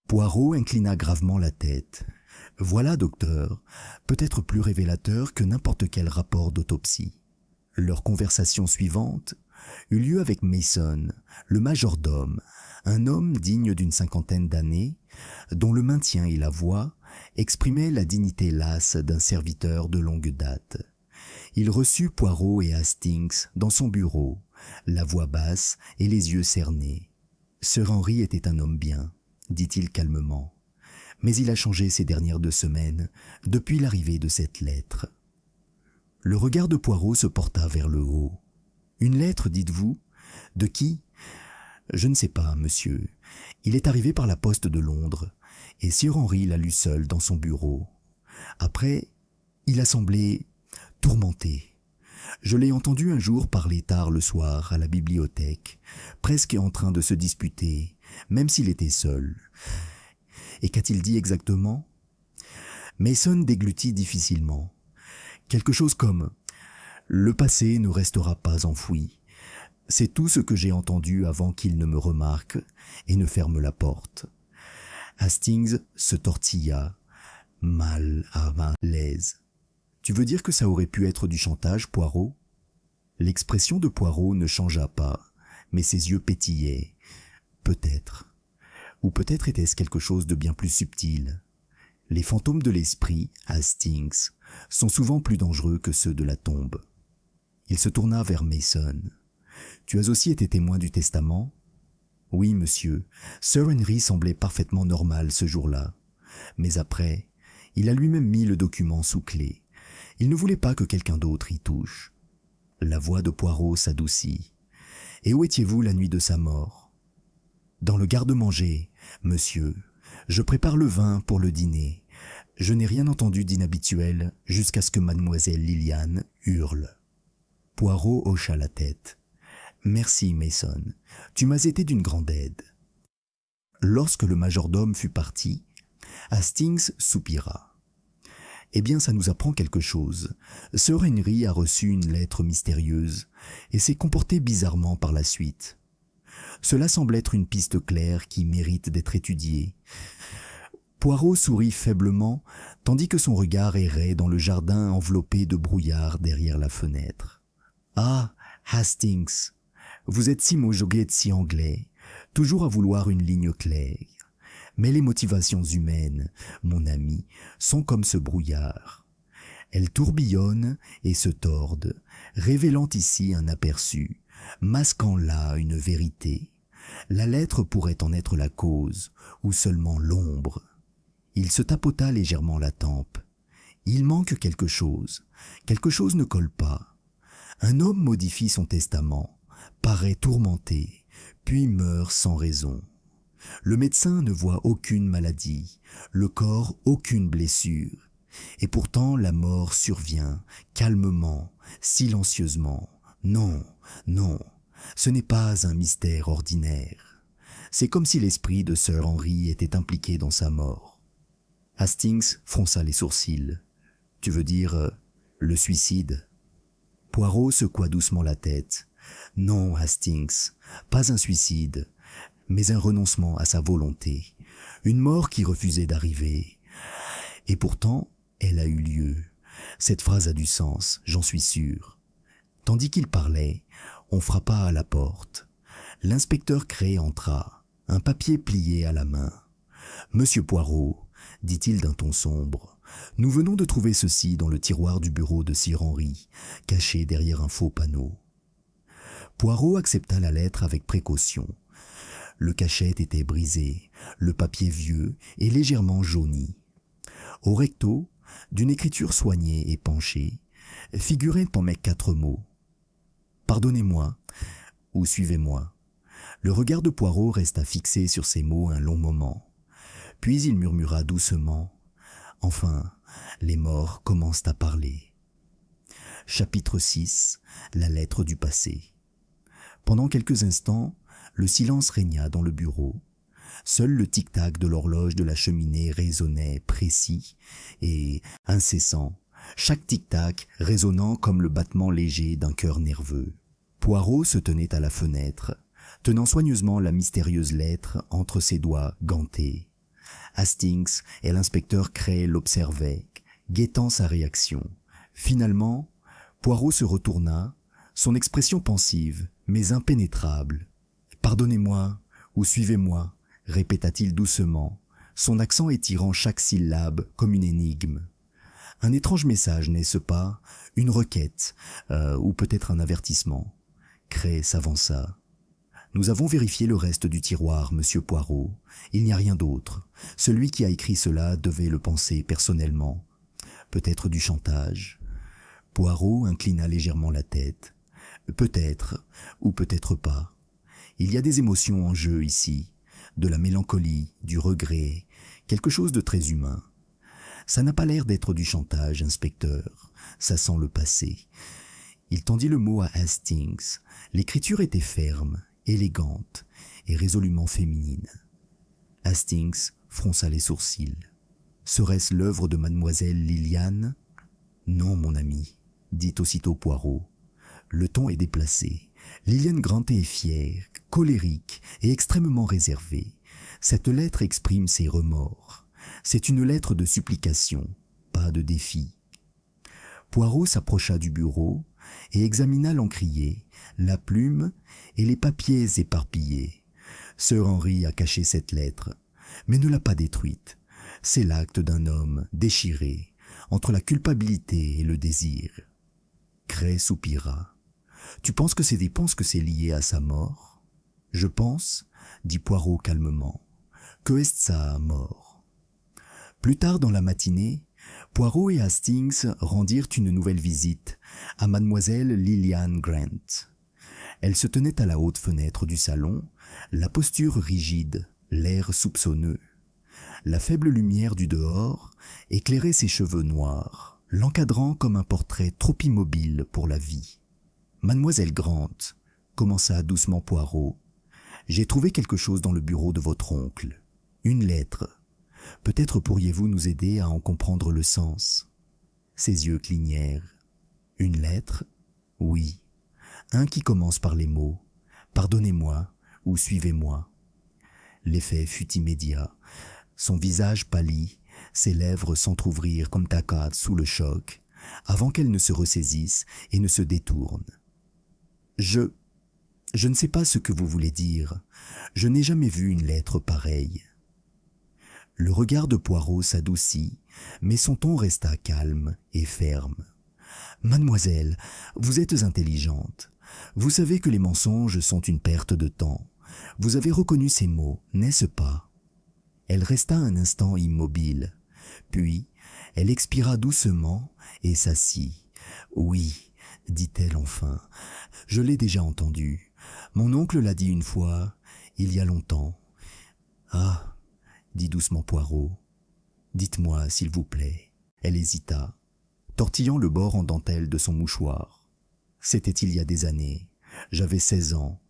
Poirot inclina gravement la tête. « Voilà, docteur, peut-être plus révélateur que n'importe quel rapport d'autopsie. » Leur conversation suivante eut lieu avec Mason, le majordome, un homme digne d'une 50aine d'années, dont le maintien et la voix exprimaient la dignité lasse d'un serviteur de longue date. Il reçut Poirot et Hastings dans son bureau, la voix basse et les yeux cernés. « Sir Henry était un homme bien, » dit-il calmement. Mais il a changé ces dernières 2 semaines, depuis l'arrivée de cette lettre. Le regard de Poirot se porta vers le haut. Une lettre, dites-vous? De qui? Je ne sais pas, monsieur. Il est arrivé par la poste de Londres, et Sir Henry l'a lu seul dans son bureau. Après, il a semblé tourmenté. Je l'ai entendu un jour parler tard le soir à la bibliothèque, presque en train de se disputer, même s'il était seul. Et qu'a-t-il dit exactement? Mason déglutit difficilement. Quelque chose comme « Le passé ne restera pas enfoui ». C'est tout ce que j'ai entendu avant qu'il ne me remarque et ne ferme la porte. Hastings se tortilla, mal à l'aise. Tu veux dire que ça aurait pu être du chantage, Poirot? L'expression de Poirot ne changea pas, mais ses yeux pétillaient. Peut-être. Ou peut-être était-ce quelque chose de bien plus subtil. Les fantômes de l'esprit, Hastings, sont souvent plus dangereux que ceux de la tombe. Il se tourna vers Mason. « Tu as aussi été témoin du testament ?»« Oui, monsieur. Sir Henry semblait parfaitement normal ce jour-là. Mais après, il a lui-même mis le document sous clé. Il ne voulait pas que quelqu'un d'autre y touche. » La voix de Poirot s'adoucit. « Et où étiez-vous la nuit de sa mort ?»« Dans le garde-manger, monsieur. Je prépare le vin pour le dîner. Je n'ai rien entendu d'inhabituel jusqu'à ce que mademoiselle Liliane hurle. » Poirot hocha la tête. « Merci, Mason. Tu m'as été d'une grande aide. » Lorsque le majordome fut parti, Hastings soupira. « Eh bien, ça nous apprend quelque chose. Sir Henry a reçu une lettre mystérieuse et s'est comporté bizarrement par la suite. Cela semble être une piste claire qui mérite d'être étudiée. » Poirot sourit faiblement, tandis que son regard errait dans le jardin enveloppé de brouillard derrière la fenêtre. « Ah, Hastings, vous êtes si mojoguette, si anglais, toujours à vouloir une ligne claire. Mais les motivations humaines, mon ami, sont comme ce brouillard. Elles tourbillonnent et se tordent, révélant ici un aperçu, masquant là une vérité. La lettre pourrait en être la cause, ou seulement l'ombre. » Il se tapota légèrement la tempe. Il manque quelque chose ne colle pas. Un homme modifie son testament, paraît tourmenté, puis meurt sans raison. Le médecin ne voit aucune maladie, le corps aucune blessure, et pourtant la mort survient, calmement, silencieusement. Non, non, ce n'est pas un mystère ordinaire. C'est comme si l'esprit de Sir Henry était impliqué dans sa mort. Hastings fronça les sourcils. « Tu veux dire le suicide ?» Poirot secoua doucement la tête. « Non, Hastings, pas un suicide, mais un renoncement à sa volonté, une mort qui refusait d'arriver. Et pourtant, elle a eu lieu. Cette phrase a du sens, j'en suis sûr. » Tandis qu'il parlait, on frappa à la porte. L'inspecteur Cray entra, un papier plié à la main. « Monsieur Poirot, » dit-il d'un ton sombre, « nous venons de trouver ceci dans le tiroir du bureau de Sir Henry, caché derrière un faux panneau. » Poirot accepta la lettre avec précaution. Le cachet était brisé, le papier vieux et légèrement jauni. Au recto, d'une écriture soignée et penchée, figuraient en mes 4 mots. « Pardonnez-moi » ou « Suivez-moi ». Le regard de Poirot resta fixé sur ces mots un long moment. Puis il murmura doucement « Enfin, les morts commencent à parler. » Chapitre 6. La lettre du passé. Pendant quelques instants, le silence régna dans le bureau. Seul le tic-tac de l'horloge de la cheminée résonnait précis et incessant, chaque tic-tac résonnant comme le battement léger d'un cœur nerveux. Poirot se tenait à la fenêtre, tenant soigneusement la mystérieuse lettre entre ses doigts gantés. Hastings et l'inspecteur Cray l'observaient, guettant sa réaction. Finalement, Poirot se retourna, son expression pensive, mais impénétrable. « Pardonnez-moi ou suivez-moi » répéta-t-il doucement, son accent étirant chaque syllabe comme une énigme. Un étrange message, n'est-ce pas? Une requête, ou peut-être un avertissement. Cray s'avança. « Nous avons vérifié le reste du tiroir, monsieur Poirot. Il n'y a rien d'autre. Celui qui a écrit cela devait le penser personnellement. Peut-être du chantage. Poirot inclina légèrement la tête. Peut-être, ou peut-être pas. Il y a des émotions en jeu ici. De la mélancolie, du regret, quelque chose de très humain. Ça n'a pas l'air d'être du chantage, inspecteur. Ça sent le passé. Il tendit le mot à Hastings. L'écriture était ferme, élégante et résolument féminine. Hastings fronça les sourcils. Serait-ce l'œuvre de mademoiselle Liliane? Non, mon ami, dit aussitôt Poirot. Le ton est déplacé. Liliane Grantet est fière, colérique et extrêmement réservée. Cette lettre exprime ses remords. C'est une lettre de supplication, pas de défi. Poirot s'approcha du bureau et examina l'encrier, la plume et les papiers éparpillés. Sir Henry a caché cette lettre, mais ne l'a pas détruite. C'est l'acte d'un homme déchiré entre la culpabilité et le désir. Cray soupira. « Tu penses que c'est lié à sa mort ?»« Je pense, dit Poirot calmement, que est sa mort. » Plus tard dans la matinée, Poirot et Hastings rendirent une nouvelle visite à mademoiselle Liliane Grant. Elle se tenait à la haute fenêtre du salon, la posture rigide, l'air soupçonneux. La faible lumière du dehors éclairait ses cheveux noirs, l'encadrant comme un portrait trop immobile pour la vie. « Mademoiselle Grant, commença doucement Poirot, j'ai trouvé quelque chose dans le bureau de votre oncle. Une lettre. Peut-être pourriez-vous nous aider à en comprendre le sens. » Ses yeux clignèrent. « Une lettre? Oui. Un qui commence par les mots « Pardonnez-moi » ou « Suivez-moi ». L'effet fut immédiat. Son visage pâlit, ses lèvres s'entr'ouvrirent comme tacades sous le choc, avant qu'elles ne se ressaisissent et ne se détournent. « Je ne sais pas ce que vous voulez dire. Je n'ai jamais vu une lettre pareille. » Le regard de Poirot s'adoucit, mais son ton resta calme et ferme. « Mademoiselle, vous êtes intelligente. Vous savez que les mensonges sont une perte de temps. Vous avez reconnu ces mots, n'est-ce pas ?» Elle resta un instant immobile. Puis, elle expira doucement et s'assit. « Oui, dit-elle enfin, je l'ai déjà entendu. Mon oncle l'a dit une fois, il y a longtemps. »« Ah, dit doucement Poirot. Dites-moi, s'il vous plaît. » Elle hésita, tortillant le bord en dentelle de son mouchoir. « C'était il y a des années. J'avais 16 ans.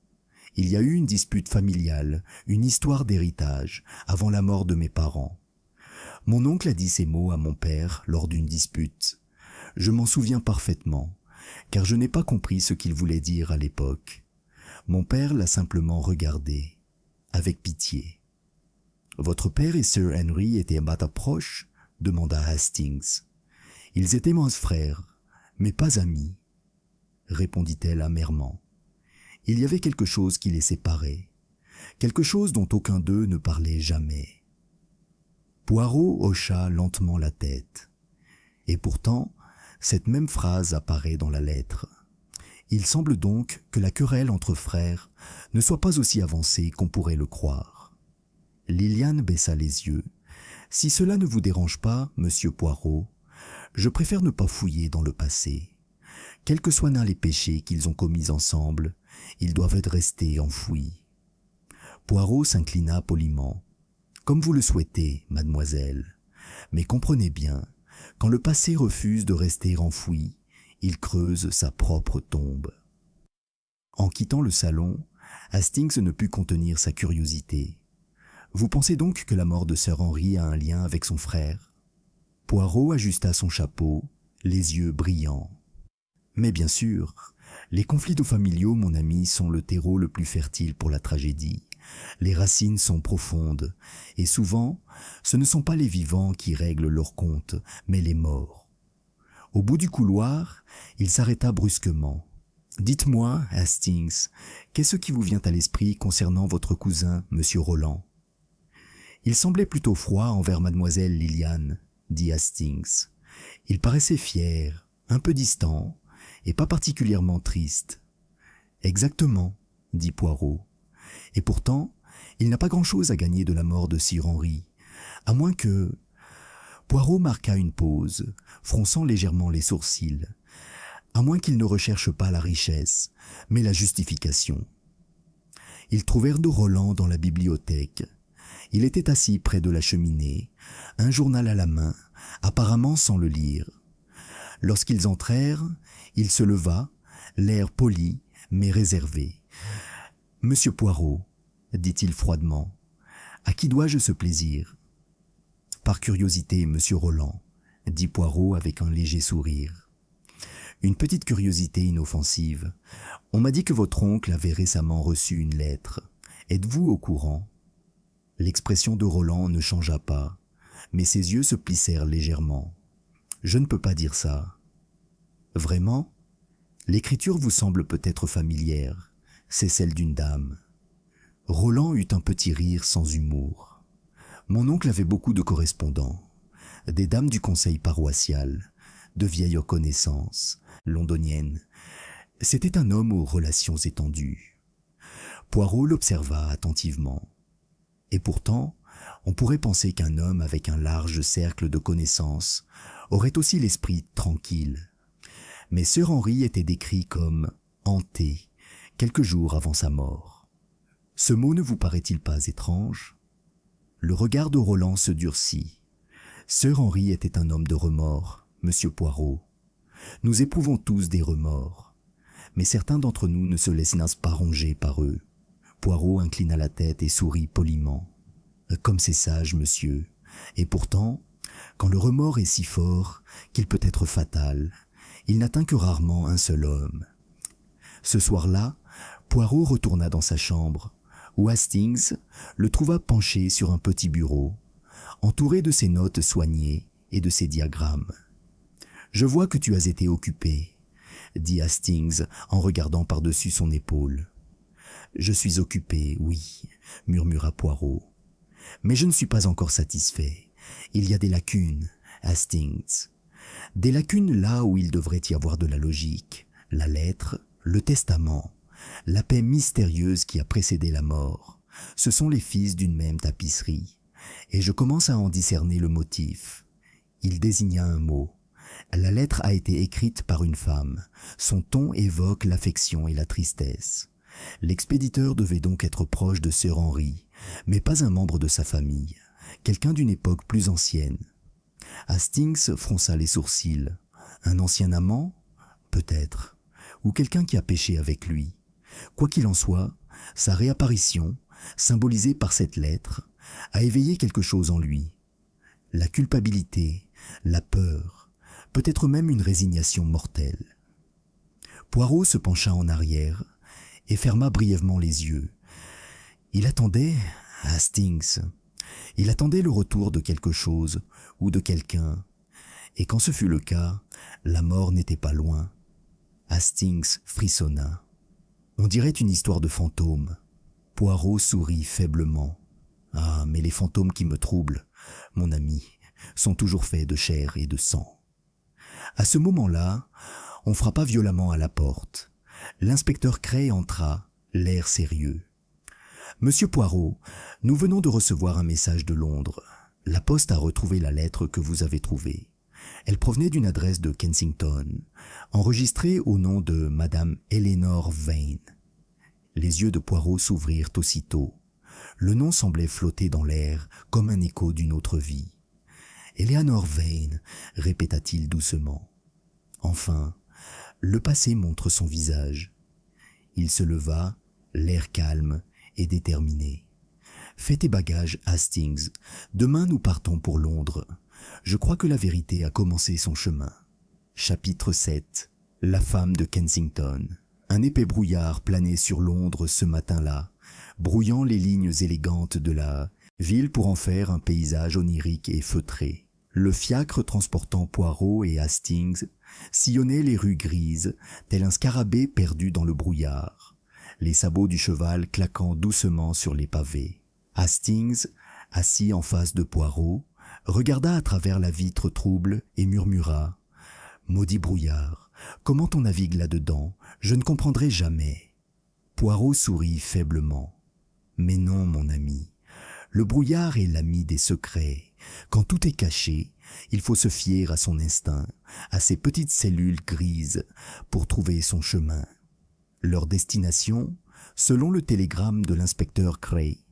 Il y a eu une dispute familiale, une histoire d'héritage, avant la mort de mes parents. Mon oncle a dit ces mots à mon père lors d'une dispute. Je m'en souviens parfaitement, car je n'ai pas compris ce qu'il voulait dire à l'époque. Mon père l'a simplement regardé, avec pitié. « Votre père et Sir Henry étaient à proches ?» demanda Hastings. « Ils étaient mon frère, mais pas amis, » répondit-elle amèrement. Il y avait quelque chose qui les séparait, quelque chose dont aucun d'eux ne parlait jamais. Poirot hocha lentement la tête. Et pourtant, cette même phrase apparaît dans la lettre. Il semble donc que la querelle entre frères ne soit pas aussi avancée qu'on pourrait le croire. Liliane baissa les yeux. « Si cela ne vous dérange pas, monsieur Poirot, je préfère ne pas fouiller dans le passé. Quels que soient les péchés qu'ils ont commis ensemble, ils doivent être restés enfouis. » Poirot s'inclina poliment. « Comme vous le souhaitez, mademoiselle. Mais comprenez bien, quand le passé refuse de rester enfoui, il creuse sa propre tombe. » En quittant le salon, Hastings ne put contenir sa curiosité. « Vous pensez donc que la mort de Sir Henry a un lien avec son frère ?» Poirot ajusta son chapeau, les yeux brillants. « Mais bien sûr, les conflits familiaux, mon ami, sont le terreau le plus fertile pour la tragédie. Les racines sont profondes, et souvent, ce ne sont pas les vivants qui règlent leur compte, mais les morts. » Au bout du couloir, il s'arrêta brusquement. « Dites-moi, Hastings, qu'est-ce qui vous vient à l'esprit concernant votre cousin, monsieur Roland ?» « Il semblait plutôt froid envers mademoiselle Liliane, » dit Hastings. « Il paraissait fier, un peu distant, et pas particulièrement triste. »« Exactement, » dit Poirot. Et pourtant, il n'a pas grand-chose à gagner de la mort de Sir Henry, à moins que... Poirot marqua une pause, fronçant légèrement les sourcils, à moins qu'il ne recherche pas la richesse, mais la justification. Ils trouvèrent de Roland dans la bibliothèque. Il était assis près de la cheminée, un journal à la main, apparemment sans le lire. Lorsqu'ils entrèrent, il se leva, l'air poli mais réservé. « Monsieur Poirot, dit-il froidement, à qui dois-je ce plaisir ?»« Par curiosité, monsieur Roland, dit Poirot avec un léger sourire. Une petite curiosité inoffensive. On m'a dit que votre oncle avait récemment reçu une lettre. Êtes-vous au courant ?» L'expression de Roland ne changea pas, mais ses yeux se plissèrent légèrement. « Je ne peux pas dire ça. »« Vraiment ? L'écriture vous semble peut-être familière. C'est celle d'une dame. » Roland eut un petit rire sans humour. « Mon oncle avait beaucoup de correspondants, des dames du conseil paroissial, de vieilles connaissances, londoniennes. C'était un homme aux relations étendues. » Poirot l'observa attentivement. Et pourtant, on pourrait penser qu'un homme avec un large cercle de connaissances aurait aussi l'esprit tranquille. Mais Sir Henry était décrit comme « hanté » quelques jours avant sa mort. Ce mot ne vous paraît-il pas étrange ? Le regard de Roland se durcit. Sir Henry était un homme de remords, monsieur Poirot. Nous éprouvons tous des remords, mais certains d'entre nous ne se laissent pas ronger par eux. Poirot inclina la tête et sourit poliment. Comme c'est sage, monsieur. Et pourtant, quand le remords est si fort qu'il peut être fatal, il n'atteint que rarement un seul homme. Ce soir-là, Poirot retourna dans sa chambre, où Hastings le trouva penché sur un petit bureau, entouré de ses notes soignées et de ses diagrammes. « Je vois que tu as été occupé, » dit Hastings en regardant par-dessus son épaule. « Je suis occupé, oui, » murmura Poirot. « Mais je ne suis pas encore satisfait. Il y a des lacunes, Hastings. Des lacunes là où il devrait y avoir de la logique, la lettre, le testament, la paix mystérieuse qui a précédé la mort. Ce sont les fils d'une même tapisserie. Et je commence à en discerner le motif. » Il désigna un mot. La lettre a été écrite par une femme. Son ton évoque l'affection et la tristesse. L'expéditeur devait donc être proche de Sir Henry, mais pas un membre de sa famille, quelqu'un d'une époque plus ancienne. Hastings fronça les sourcils. Un ancien amant ? Peut-être. Ou quelqu'un qui a péché avec lui. Quoi qu'il en soit, sa réapparition, symbolisée par cette lettre, a éveillé quelque chose en lui. La culpabilité, la peur, peut-être même une résignation mortelle. Poirot se pencha en arrière et ferma brièvement les yeux. Il attendait, Hastings, il attendait le retour de quelque chose ou de quelqu'un, et quand ce fut le cas, la mort n'était pas loin. Hastings frissonna. On dirait une histoire de fantôme. Poirot sourit faiblement. Ah, mais les fantômes qui me troublent, mon ami, sont toujours faits de chair et de sang. À ce moment-là, on frappa violemment à la porte. L'inspecteur Cray entra, l'air sérieux. « Monsieur Poirot, nous venons de recevoir un message de Londres. La poste a retrouvé la lettre que vous avez trouvée. Elle provenait d'une adresse de Kensington, enregistrée au nom de Madame Eleanor Vane. » Les yeux de Poirot s'ouvrirent aussitôt. Le nom semblait flotter dans l'air comme un écho d'une autre vie. « Eleanor Vane » répéta-t-il doucement. Enfin, le passé montre son visage. Il se leva, l'air calme et déterminé. « Fais tes bagages, Hastings. Demain nous partons pour Londres. Je crois que la vérité a commencé son chemin. » Chapitre 7. La femme de Kensington. Un épais brouillard planait sur Londres ce matin-là, brouillant les lignes élégantes de la ville pour en faire un paysage onirique et feutré. Le fiacre transportant Poirot et Hastings sillonnait les rues grises, tel un scarabée perdu dans le brouillard, les sabots du cheval claquant doucement sur les pavés. Hastings, assis en face de Poirot, regarda à travers la vitre trouble et murmura « Maudit brouillard, comment on navigue là-dedans? Je ne comprendrai jamais. » Poirot sourit faiblement. Mais non, mon ami. Le brouillard est l'ami des secrets. Quand tout est caché, il faut se fier à son instinct, à ses petites cellules grises, pour trouver son chemin. Leur destination, selon le télégramme de l'inspecteur Gray,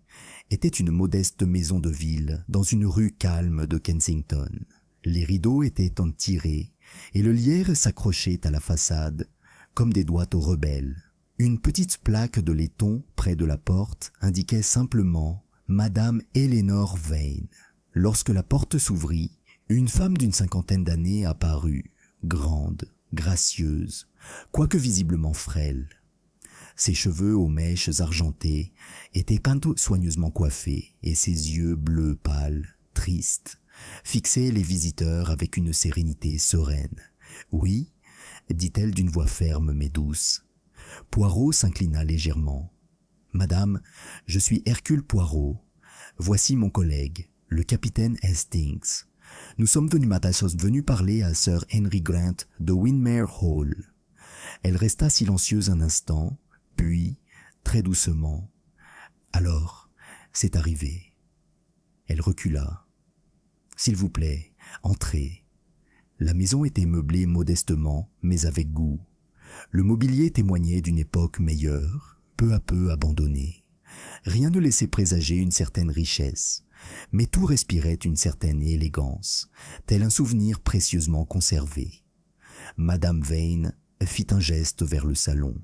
était une modeste maison de ville dans une rue calme de Kensington. Les rideaux étaient entirés et le lierre s'accrochait à la façade comme des doigts aux rebelles. Une petite plaque de laiton près de la porte indiquait simplement « Madame Eleanor Vane ». Lorsque la porte s'ouvrit, une femme d'une cinquantaine d'années apparut, grande, gracieuse, quoique visiblement frêle. Ses cheveux aux mèches argentées étaient soigneusement coiffés et ses yeux bleus pâles, tristes, fixaient les visiteurs avec une sérénité sereine. « Oui », dit-elle d'une voix ferme mais douce. Poirot s'inclina légèrement. « Madame, je suis Hercule Poirot. Voici mon collègue, le capitaine Hastings. Nous sommes venus parler à Sir Henry Grant de Windermere Hall. » Elle resta silencieuse un instant, puis, très doucement, « Alors, c'est arrivé. » Elle recula. « S'il vous plaît, entrez. » La maison était meublée modestement, mais avec goût. Le mobilier témoignait d'une époque meilleure, peu à peu abandonnée. Rien ne laissait présager une certaine richesse, mais tout respirait une certaine élégance, tel un souvenir précieusement conservé. Madame Vane fit un geste vers le salon.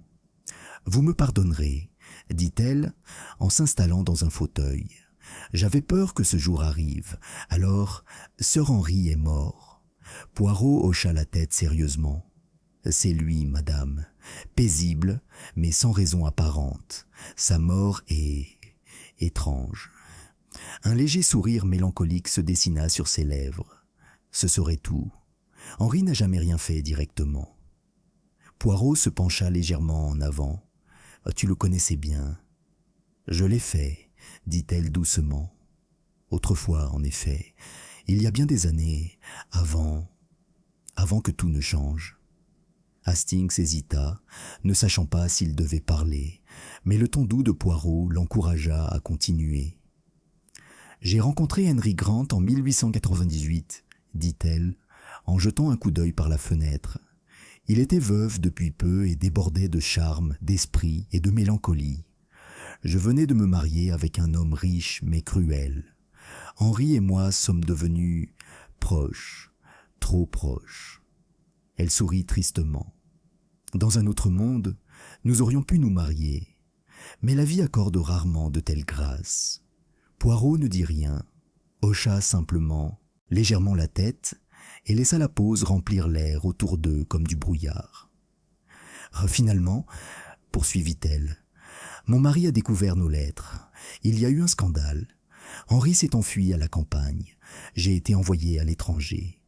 « Vous me pardonnerez, » dit-elle en s'installant dans un fauteuil. « J'avais peur que ce jour arrive, alors Sir Henry est mort. » Poirot hocha la tête sérieusement. « C'est lui, madame, paisible, mais sans raison apparente. Sa mort est étrange. » Un léger sourire mélancolique se dessina sur ses lèvres. Ce serait tout. Henry n'a jamais rien fait directement. Poirot se pencha légèrement en avant. « Tu le connaissais bien. »« Je l'ai fait, » dit-elle doucement. « Autrefois, en effet, il y a bien des années, avant que tout ne change. » Hastings hésita, ne sachant pas s'il devait parler, mais le ton doux de Poirot l'encouragea à continuer. « J'ai rencontré Henry Grant en 1898, » dit-elle, en jetant un coup d'œil par la fenêtre. Il était veuf depuis peu et débordait de charme, d'esprit et de mélancolie. Je venais de me marier avec un homme riche mais cruel. Henry et moi sommes devenus proches, trop proches. Elle sourit tristement. Dans un autre monde, nous aurions pu nous marier, mais la vie accorde rarement de telles grâces. Poirot ne dit rien, hocha simplement, légèrement la tête, et laissa la pause remplir l'air autour d'eux comme du brouillard. « Finalement, » poursuivit-elle, « mon mari a découvert nos lettres. Il y a eu un scandale. Henry s'est enfui à la campagne. J'ai été envoyé à l'étranger.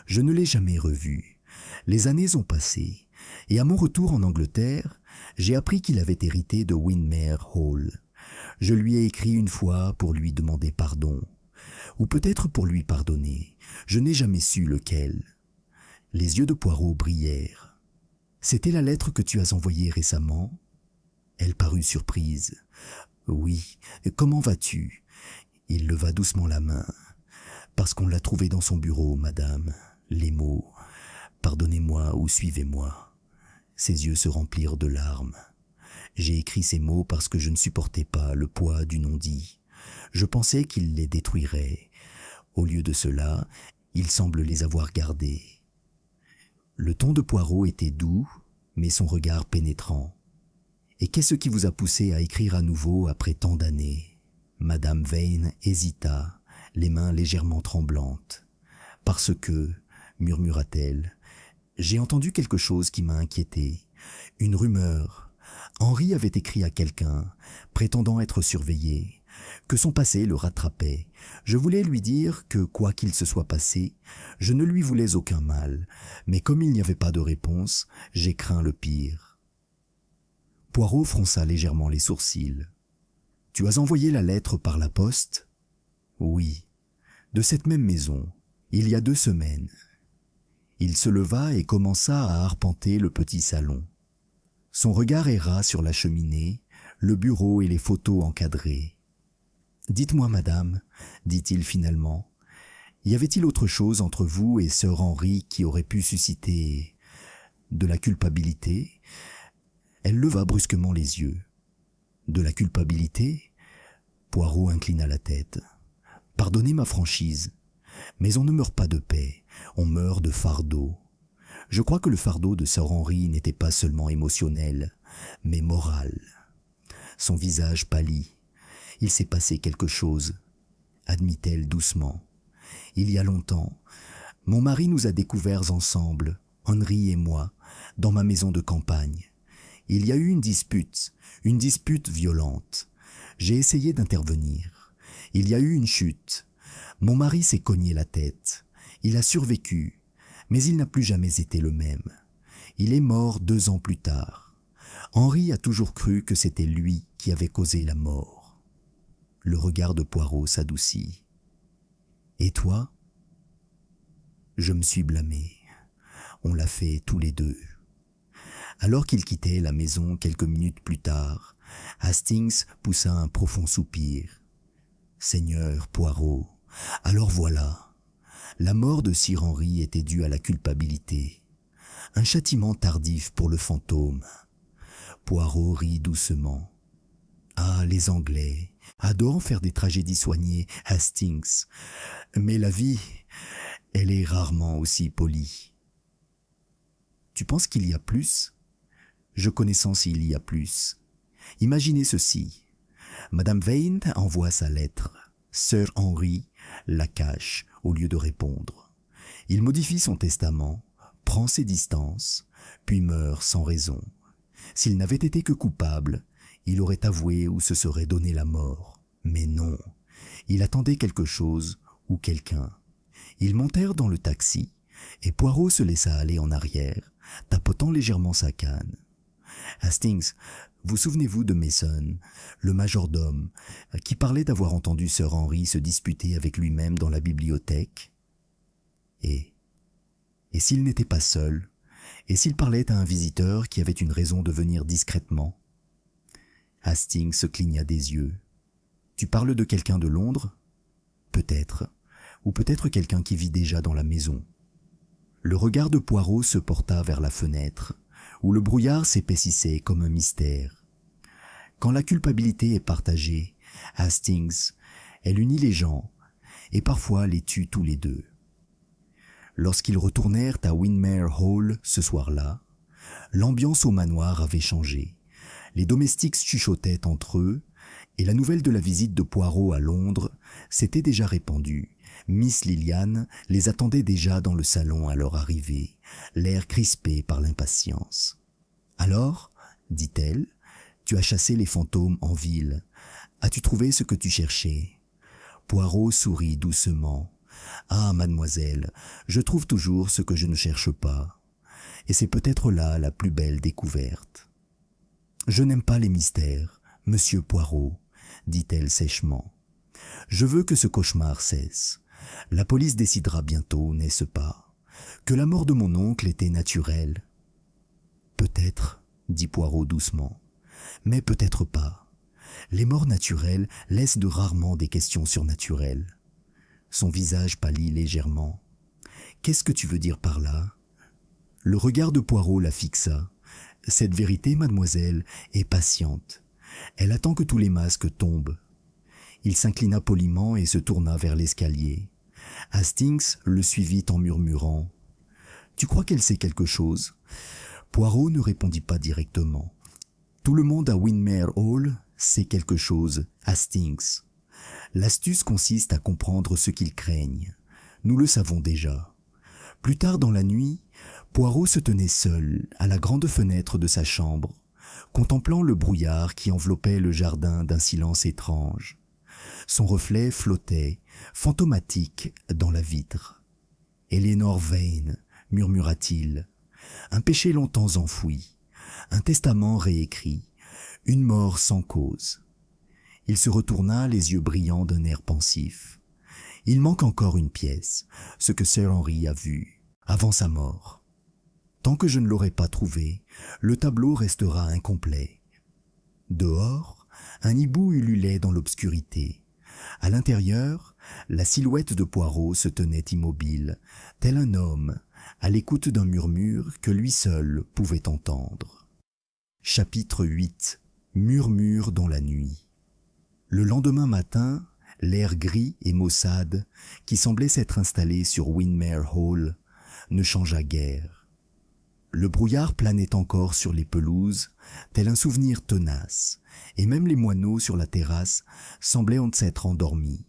Je ne l'ai jamais revu. Les années ont passé, et à mon retour en Angleterre, j'ai appris qu'il avait hérité de Windermere Hall. Je lui ai écrit une fois pour lui demander pardon, ou peut-être pour lui pardonner. Je n'ai jamais su lequel. » Les yeux de Poirot brillèrent. « C'était la lettre que tu as envoyée récemment ?» Elle parut surprise. « Oui, comment vas-tu » Il leva doucement la main. « Parce qu'on l'a trouvée dans son bureau, madame. Les mots « Pardonnez-moi ou suivez-moi » Ses yeux se remplirent de larmes. J'ai écrit ces mots parce que je ne supportais pas le poids du non-dit. Je pensais qu'il les détruirait. Au lieu de cela, il semble les avoir gardés. » Le ton de Poirot était doux, mais son regard pénétrant. « Et qu'est-ce qui vous a poussé à écrire à nouveau après tant d'années ?» Madame Vane hésita, les mains légèrement tremblantes. « Parce que, » murmura-t-elle, « j'ai entendu quelque chose qui m'a inquiété. Une rumeur. Henry avait écrit à quelqu'un, prétendant être surveillé, que son passé le rattrapait. Je voulais lui dire que, quoi qu'il se soit passé, je ne lui voulais aucun mal, mais comme il n'y avait pas de réponse, j'ai craint le pire. » Poirot fronça légèrement les sourcils. « Tu as envoyé la lettre par la poste ?»« Oui, de cette même maison, il y a 2 semaines. » Il se leva et commença à arpenter le petit salon. Son regard erra sur la cheminée, le bureau et les photos encadrées. « Dites-moi, madame, dit-il finalement, y avait-il autre chose entre vous et sœur Henry qui aurait pu susciter de la culpabilité ?» Elle leva brusquement les yeux. « De la culpabilité ?» Poirot inclina la tête. « Pardonnez ma franchise, mais on ne meurt pas de paix, on meurt de fardeau. Je crois que le fardeau de sœur Henry n'était pas seulement émotionnel, mais moral. » Son visage pâlit. « Il s'est passé quelque chose, » admit-elle doucement. « Il y a longtemps, mon mari nous a découverts ensemble, Henry et moi, dans ma maison de campagne. Il y a eu une dispute violente. J'ai essayé d'intervenir. Il y a eu une chute. Mon mari s'est cogné la tête. Il a survécu, mais il n'a plus jamais été le même. Il est mort 2 ans plus tard. Henry a toujours cru que c'était lui qui avait causé la mort. » Le regard de Poirot s'adoucit. « Et toi ?» ?»« Je me suis blâmé. On l'a fait tous les deux. » Alors qu'il quittait la maison quelques minutes plus tard, Hastings poussa un profond soupir. « Seigneur Poirot, alors voilà. La mort de Sir Henry était due à la culpabilité. Un châtiment tardif pour le fantôme. » Poirot rit doucement. « Ah, les Anglais, adorant faire des tragédies soignées, Hastings. Mais la vie, elle est rarement aussi polie. »« Tu penses qu'il y a plus ? Je connais s'il y a plus. Imaginez ceci. Madame Vane envoie sa lettre. Sir Henry la cache au lieu de répondre. Il modifie son testament, prend ses distances, puis meurt sans raison. S'il n'avait été que coupable, il aurait avoué ou se serait donné la mort. Mais non, il attendait quelque chose ou quelqu'un. Ils montèrent dans le taxi et Poirot se laissa aller en arrière, tapotant légèrement sa canne. « Hastings, vous souvenez-vous de Mason, le majordome, qui parlait d'avoir entendu Sir Henry se disputer avec lui-même dans la bibliothèque ? Et s'il n'était pas seul ? Et s'il parlait à un visiteur qui avait une raison de venir discrètement ? » Hastings se cligna des yeux. « Tu parles de quelqu'un de Londres ? Peut-être, ou peut-être quelqu'un qui vit déjà dans la maison. » Le regard de Poirot se porta vers la fenêtre, où le brouillard s'épaississait comme un mystère. Quand la culpabilité est partagée, Hastings, elle unit les gens, et parfois les tue tous les deux. Lorsqu'ils retournèrent à Windermere Hall ce soir-là, l'ambiance au manoir avait changé. Les domestiques chuchotaient entre eux, et la nouvelle de la visite de Poirot à Londres s'était déjà répandue. Miss Lilian les attendait déjà dans le salon à leur arrivée, l'air crispé par l'impatience. « Alors, dit-elle, tu as chassé les fantômes en ville. As-tu trouvé ce que tu cherchais ?» Poirot sourit doucement. « Ah, mademoiselle, je trouve toujours ce que je ne cherche pas. Et c'est peut-être là la plus belle découverte. »« Je n'aime pas les mystères, monsieur Poirot, » dit-elle sèchement. « Je veux que ce cauchemar cesse. La police décidera bientôt, n'est-ce pas, que la mort de mon oncle était naturelle. »« Peut-être, » dit Poirot doucement, « mais peut-être pas. Les morts naturelles laissent de rarement des questions surnaturelles. » Son visage pâlit légèrement. « Qu'est-ce que tu veux dire par là ?» Le regard de Poirot la fixa. « Cette vérité, mademoiselle, est patiente. Elle attend que tous les masques tombent. » Il s'inclina poliment et se tourna vers l'escalier. Hastings le suivit en murmurant « Tu crois qu'elle sait quelque chose ?» Poirot ne répondit pas directement. « Tout le monde à Windermere Hall sait quelque chose, Hastings. L'astuce consiste à comprendre ce qu'ils craignent. Nous le savons déjà. » Plus tard dans la nuit, Poirot se tenait seul à la grande fenêtre de sa chambre, contemplant le brouillard qui enveloppait le jardin d'un silence étrange. Son reflet flottait, fantomatique, dans la vitre. « Eleanor Vane, » murmura-t-il, « un péché longtemps enfoui, un testament réécrit, une mort sans cause. » Il se retourna, les yeux brillants d'un air pensif. « Il manque encore une pièce, ce que Sir Henry a vu, avant sa mort. Tant que je ne l'aurai pas trouvé, le tableau restera incomplet. » Dehors, un hibou ululait dans l'obscurité. À l'intérieur, la silhouette de Poirot se tenait immobile, tel un homme, à l'écoute d'un murmure que lui seul pouvait entendre. Chapitre 8. Murmure dans la nuit. Le lendemain matin, l'air gris et maussade, qui semblait s'être installé sur Windmere Hall, ne changea guère. Le brouillard planait encore sur les pelouses, tel un souvenir tenace, et même les moineaux sur la terrasse semblaient en s'être endormis,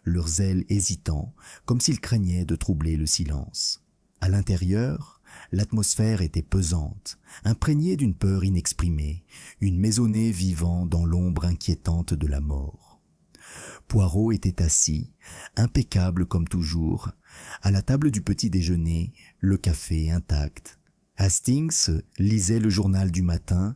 leurs ailes hésitant, comme s'ils craignaient de troubler le silence. À l'intérieur, l'atmosphère était pesante, imprégnée d'une peur inexprimée, une maisonnée vivant dans l'ombre inquiétante de la mort. Poirot était assis, impeccable comme toujours, à la table du petit déjeuner, le café intact. Hastings lisait le journal du matin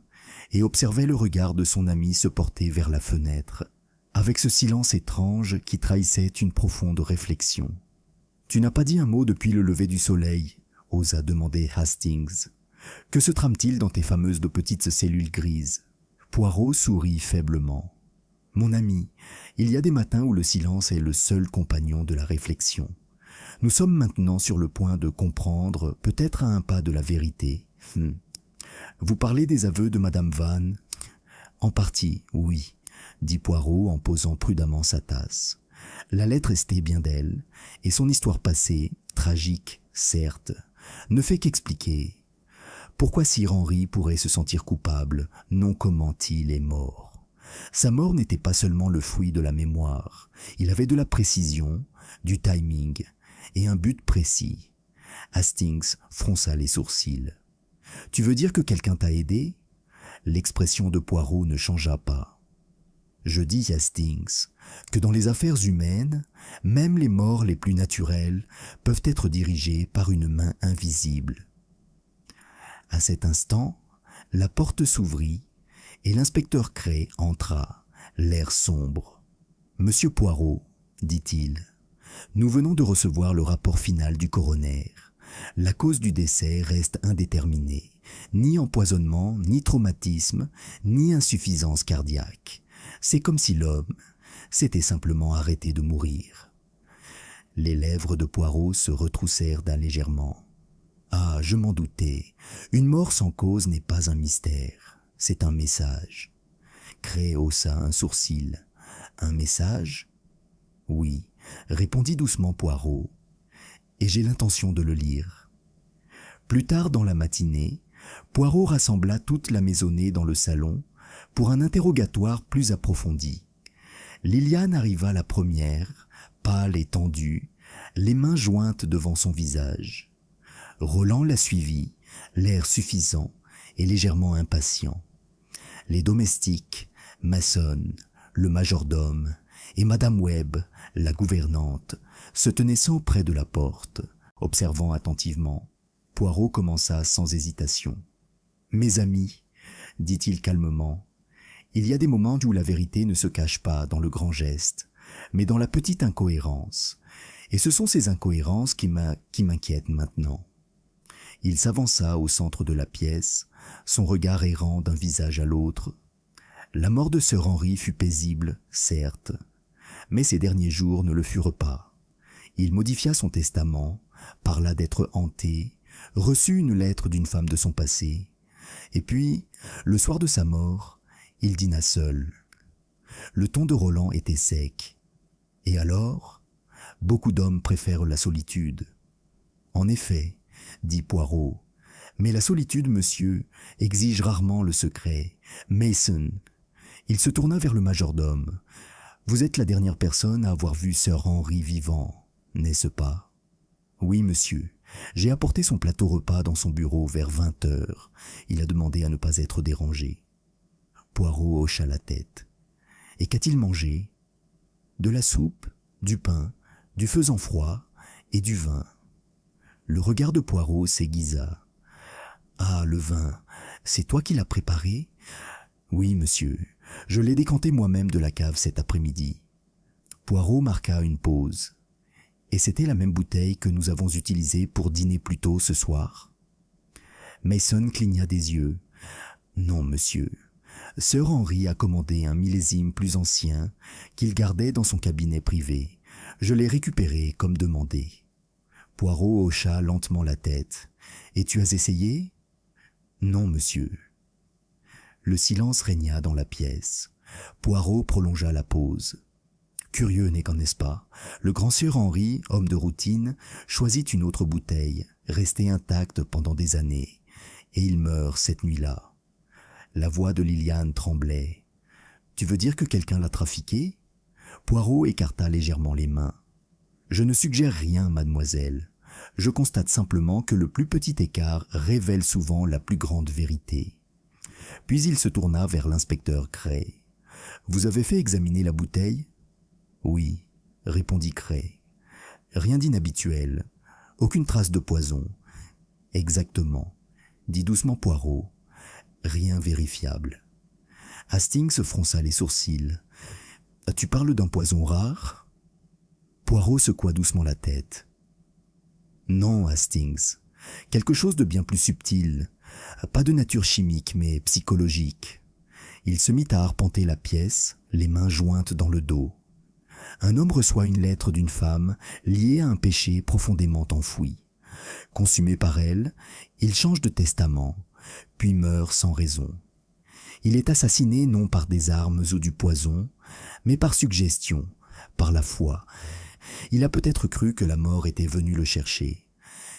et observait le regard de son ami se porter vers la fenêtre, avec ce silence étrange qui trahissait une profonde réflexion. « Tu n'as pas dit un mot depuis le lever du soleil ?» osa demander Hastings. « Que se trame-t-il dans tes fameuses de petites cellules grises ?» Poirot sourit faiblement. « Mon ami, il y a des matins où le silence est le seul compagnon de la réflexion. Nous sommes maintenant sur le point de comprendre, peut-être à un pas de la vérité. Vous parlez des aveux de Madame Van ? En partie, oui, dit Poirot en posant prudemment sa tasse. La lettre restait bien d'elle, et son histoire passée, tragique, certes, ne fait qu'expliquer. Pourquoi Sir Henry pourrait se sentir coupable, non comment il est mort ? Sa mort n'était pas seulement le fruit de la mémoire, il avait de la précision, du timing, et un but précis. Hastings fronça les sourcils. « Tu veux dire que quelqu'un t'a aidé ?» L'expression de Poirot ne changea pas. « Je dis, Hastings, que dans les affaires humaines, même les morts les plus naturelles peuvent être dirigées par une main invisible. » À cet instant, la porte s'ouvrit et l'inspecteur Cray entra, l'air sombre. « Monsieur Poirot, dit-il, nous venons de recevoir le rapport final du coroner. La cause du décès reste indéterminée. Ni empoisonnement, ni traumatisme, ni insuffisance cardiaque. C'est comme si l'homme s'était simplement arrêté de mourir. » Les lèvres de Poirot se retroussèrent d'un légèrement. « Ah, je m'en doutais. Une mort sans cause n'est pas un mystère. C'est un message. » Cray haussa un sourcil. « Un message ? » « Oui, » répondit doucement Poirot, « et j'ai l'intention de le lire. » Plus tard dans la matinée, Poirot rassembla toute la maisonnée dans le salon pour un interrogatoire plus approfondi. Liliane arriva la première, pâle et tendue, les mains jointes devant son visage. Roland la suivit, l'air suffisant et légèrement impatient. Les domestiques, Mason, le majordome et Madame Webb, la gouvernante, se tenaient sans près de la porte, observant attentivement. Poirot commença sans hésitation. « Mes amis, dit-il calmement, il y a des moments où la vérité ne se cache pas dans le grand geste, mais dans la petite incohérence, et ce sont ces incohérences qui m'inquiètent maintenant. » Il s'avança au centre de la pièce, son regard errant d'un visage à l'autre. La mort de Sir Henry fut paisible, certes, mais ces derniers jours ne le furent pas. Il modifia son testament, parla d'être hanté, reçut une lettre d'une femme de son passé, et puis, le soir de sa mort, il dîna seul. Le ton de Roland était sec. Et alors, beaucoup d'hommes préfèrent la solitude. En effet, dit Poirot, mais la solitude, monsieur, exige rarement le secret. Mason. Il se tourna vers le majordome. Vous êtes la dernière personne à avoir vu Sir Henry vivant, n'est-ce pas? Oui, monsieur. J'ai apporté son plateau repas dans son bureau vers 20 heures. Il a demandé à ne pas être dérangé. Poirot hocha la tête. Et qu'a-t-il mangé? De la soupe, du pain, du faisan froid et du vin. Le regard de Poirot s'aiguisa. Ah, le vin, c'est toi qui l'as préparé? Oui, monsieur, je l'ai décanté moi-même de la cave cet après-midi. Poirot marqua une pause. Et c'était la même bouteille que nous avons utilisée pour dîner plus tôt ce soir? Mason cligna des yeux. Non, monsieur, Sir Henry a commandé un millésime plus ancien qu'il gardait dans son cabinet privé. Je l'ai récupéré comme demandé. » Poirot hocha lentement la tête. « Et tu as essayé ?»« Non, monsieur. » Le silence régna dans la pièce. Poirot prolongea la pause. Curieux n'est-ce pas? Le grand sieur Henry, homme de routine, choisit une autre bouteille, restée intacte pendant des années, et il meurt cette nuit-là. La voix de Liliane tremblait. « Tu veux dire que quelqu'un l'a trafiqué ?» Poirot écarta légèrement les mains. « Je ne suggère rien, mademoiselle. Je constate simplement que le plus petit écart révèle souvent la plus grande vérité. » Puis il se tourna vers l'inspecteur Gray. « Vous avez fait examiner la bouteille ?»« Oui, » répondit Gray. « Rien d'inhabituel, aucune trace de poison. »« Exactement, » dit doucement Poirot. « Rien vérifiable. » Hastings fronça les sourcils. « Tu parles d'un poison rare ?» Poirot secoua doucement la tête. « Non, Hastings, quelque chose de bien plus subtil, pas de nature chimique mais psychologique. » Il se mit à arpenter la pièce, les mains jointes dans le dos. Un homme reçoit une lettre d'une femme liée à un péché profondément enfoui. Consumé par elle, il change de testament, puis meurt sans raison. Il est assassiné non par des armes ou du poison, mais par suggestion, par la foi. Il a peut-être cru que la mort était venue le chercher,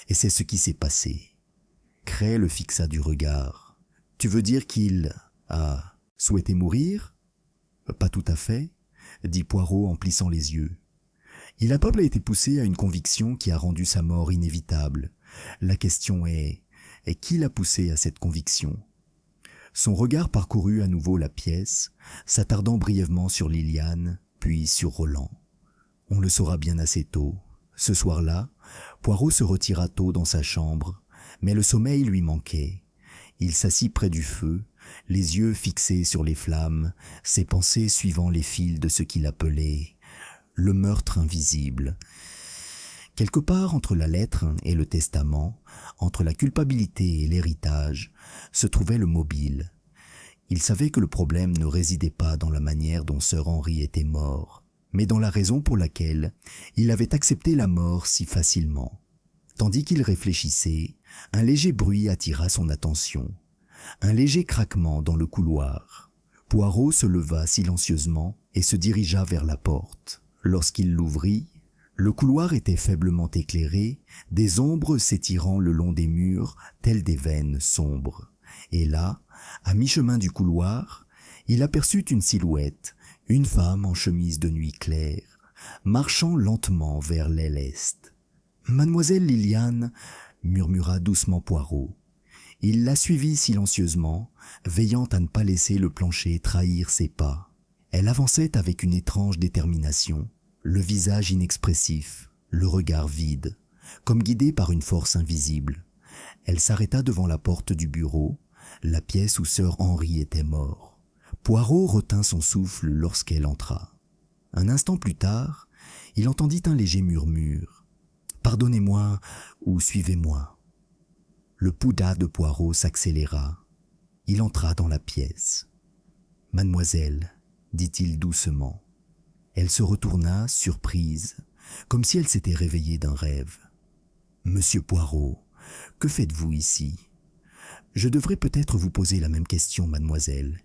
et c'est ce qui s'est passé. Gray le fixa du regard. « Tu veux dire qu'il a souhaité mourir ?»« Pas tout à fait, » dit Poirot en plissant les yeux. « Il a pas été poussé à une conviction qui a rendu sa mort inévitable. La question est qui l'a poussé à cette conviction ?» Son regard parcourut à nouveau la pièce, s'attardant brièvement sur Liliane, puis sur Roland. On le saura bien assez tôt. Ce soir-là, Poirot se retira tôt dans sa chambre, mais le sommeil lui manquait. Il s'assit près du feu, les yeux fixés sur les flammes, ses pensées suivant les fils de ce qu'il appelait le meurtre invisible. Quelque part entre la lettre et le testament, entre la culpabilité et l'héritage, se trouvait le mobile. Il savait que le problème ne résidait pas dans la manière dont Sir Henry était mort, mais dans la raison pour laquelle il avait accepté la mort si facilement. Tandis qu'il réfléchissait, un léger bruit attira son attention, un léger craquement dans le couloir. Poirot se leva silencieusement et se dirigea vers la porte. Lorsqu'il l'ouvrit, le couloir était faiblement éclairé, des ombres s'étirant le long des murs telles des veines sombres. Et là, à mi-chemin du couloir, il aperçut une silhouette, une femme en chemise de nuit claire, marchant lentement vers l'aile est. « Mademoiselle Liliane » murmura doucement Poirot. Il la suivit silencieusement, veillant à ne pas laisser le plancher trahir ses pas. Elle avançait avec une étrange détermination, le visage inexpressif, le regard vide, comme guidée par une force invisible. Elle s'arrêta devant la porte du bureau, la pièce où Sir Henry était mort. Poirot retint son souffle lorsqu'elle entra. Un instant plus tard, il entendit un léger murmure. « Pardonnez-moi ou suivez-moi. » Le pouls-d'âne de Poirot s'accéléra. Il entra dans la pièce. « Mademoiselle, » dit-il doucement. Elle se retourna, surprise, comme si elle s'était réveillée d'un rêve. « Monsieur Poirot, que faites-vous ici ? » « Je devrais peut-être vous poser la même question, mademoiselle.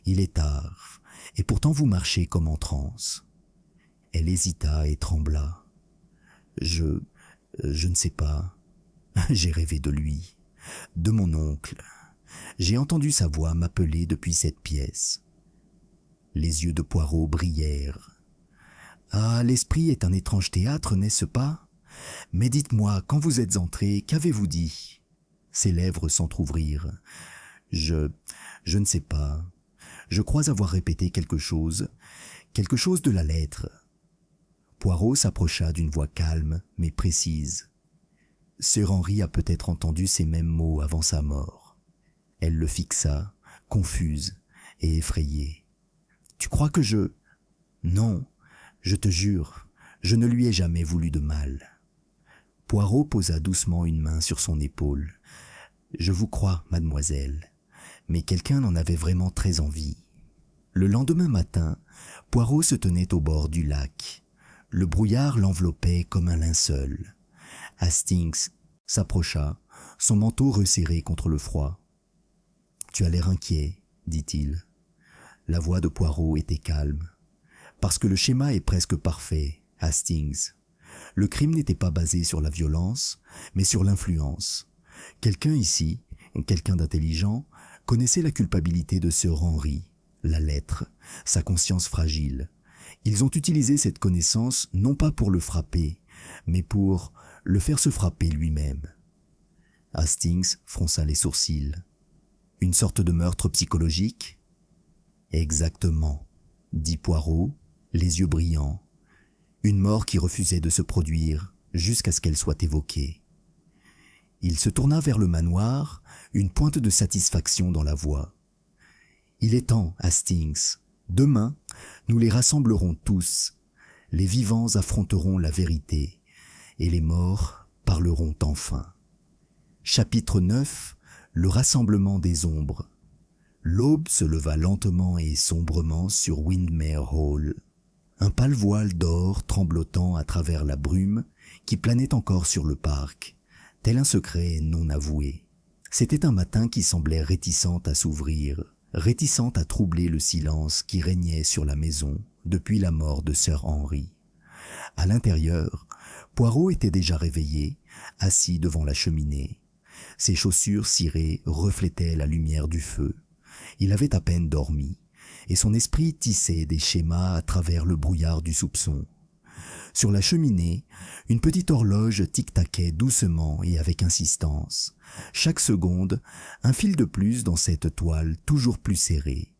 Il est tard, et pourtant vous marchez comme en transe. » Elle hésita et trembla. « Je ne sais pas. J'ai rêvé de lui, de mon oncle. J'ai entendu sa voix m'appeler depuis cette pièce. » Les yeux de Poirot brillèrent. « Ah, l'esprit est un étrange théâtre, n'est-ce pas ? Mais dites-moi, quand vous êtes entré, qu'avez-vous dit ?» Ses lèvres s'entr'ouvrirent. « Je ne sais pas. Je crois avoir répété quelque chose de la lettre. » Poirot s'approcha d'une voix calme, mais précise. « Sir Henry a peut-être entendu ces mêmes mots avant sa mort. » Elle le fixa, confuse et effrayée. « Tu crois que je... » ?»« Non, je te jure, je ne lui ai jamais voulu de mal. » Poirot posa doucement une main sur son épaule. « Je vous crois, mademoiselle, mais quelqu'un en avait vraiment très envie. Le lendemain matin, Poirot se tenait au bord du lac. Le brouillard l'enveloppait comme un linceul. Hastings s'approcha, son manteau resserré contre le froid. « Tu as l'air inquiet, dit-il. » La voix de Poirot était calme. « Parce que le schéma est presque parfait, Hastings. Le crime n'était pas basé sur la violence, mais sur l'influence. Quelqu'un ici, quelqu'un d'intelligent, connaissait la culpabilité de Sir Henry, la lettre, sa conscience fragile. Ils ont utilisé cette connaissance non pas pour le frapper, mais pour le faire se frapper lui-même. » Hastings fronça les sourcils. « Une sorte de meurtre psychologique ?»« Exactement, » dit Poirot, les yeux brillants. Une mort qui refusait de se produire jusqu'à ce qu'elle soit évoquée. Il se tourna vers le manoir, une pointe de satisfaction dans la voix. « Il est temps, Hastings. Demain, nous les rassemblerons tous. Les vivants affronteront la vérité, et les morts parleront enfin. » Chapitre 9. Le rassemblement des ombres. L'aube se leva lentement et sombrement sur Windermere Hall. Un pâle voile d'or tremblotant à travers la brume qui planait encore sur le parc, tel un secret non avoué. C'était un matin qui semblait réticent à s'ouvrir, réticent à troubler le silence qui régnait sur la maison depuis la mort de Sir Henry. À l'intérieur, Poirot était déjà réveillé, assis devant la cheminée. Ses chaussures cirées reflétaient la lumière du feu. Il avait à peine dormi, et son esprit tissait des schémas à travers le brouillard du soupçon. Sur la cheminée, une petite horloge tic-taquait doucement et avec insistance. Chaque seconde, un fil de plus dans cette toile toujours plus serrée.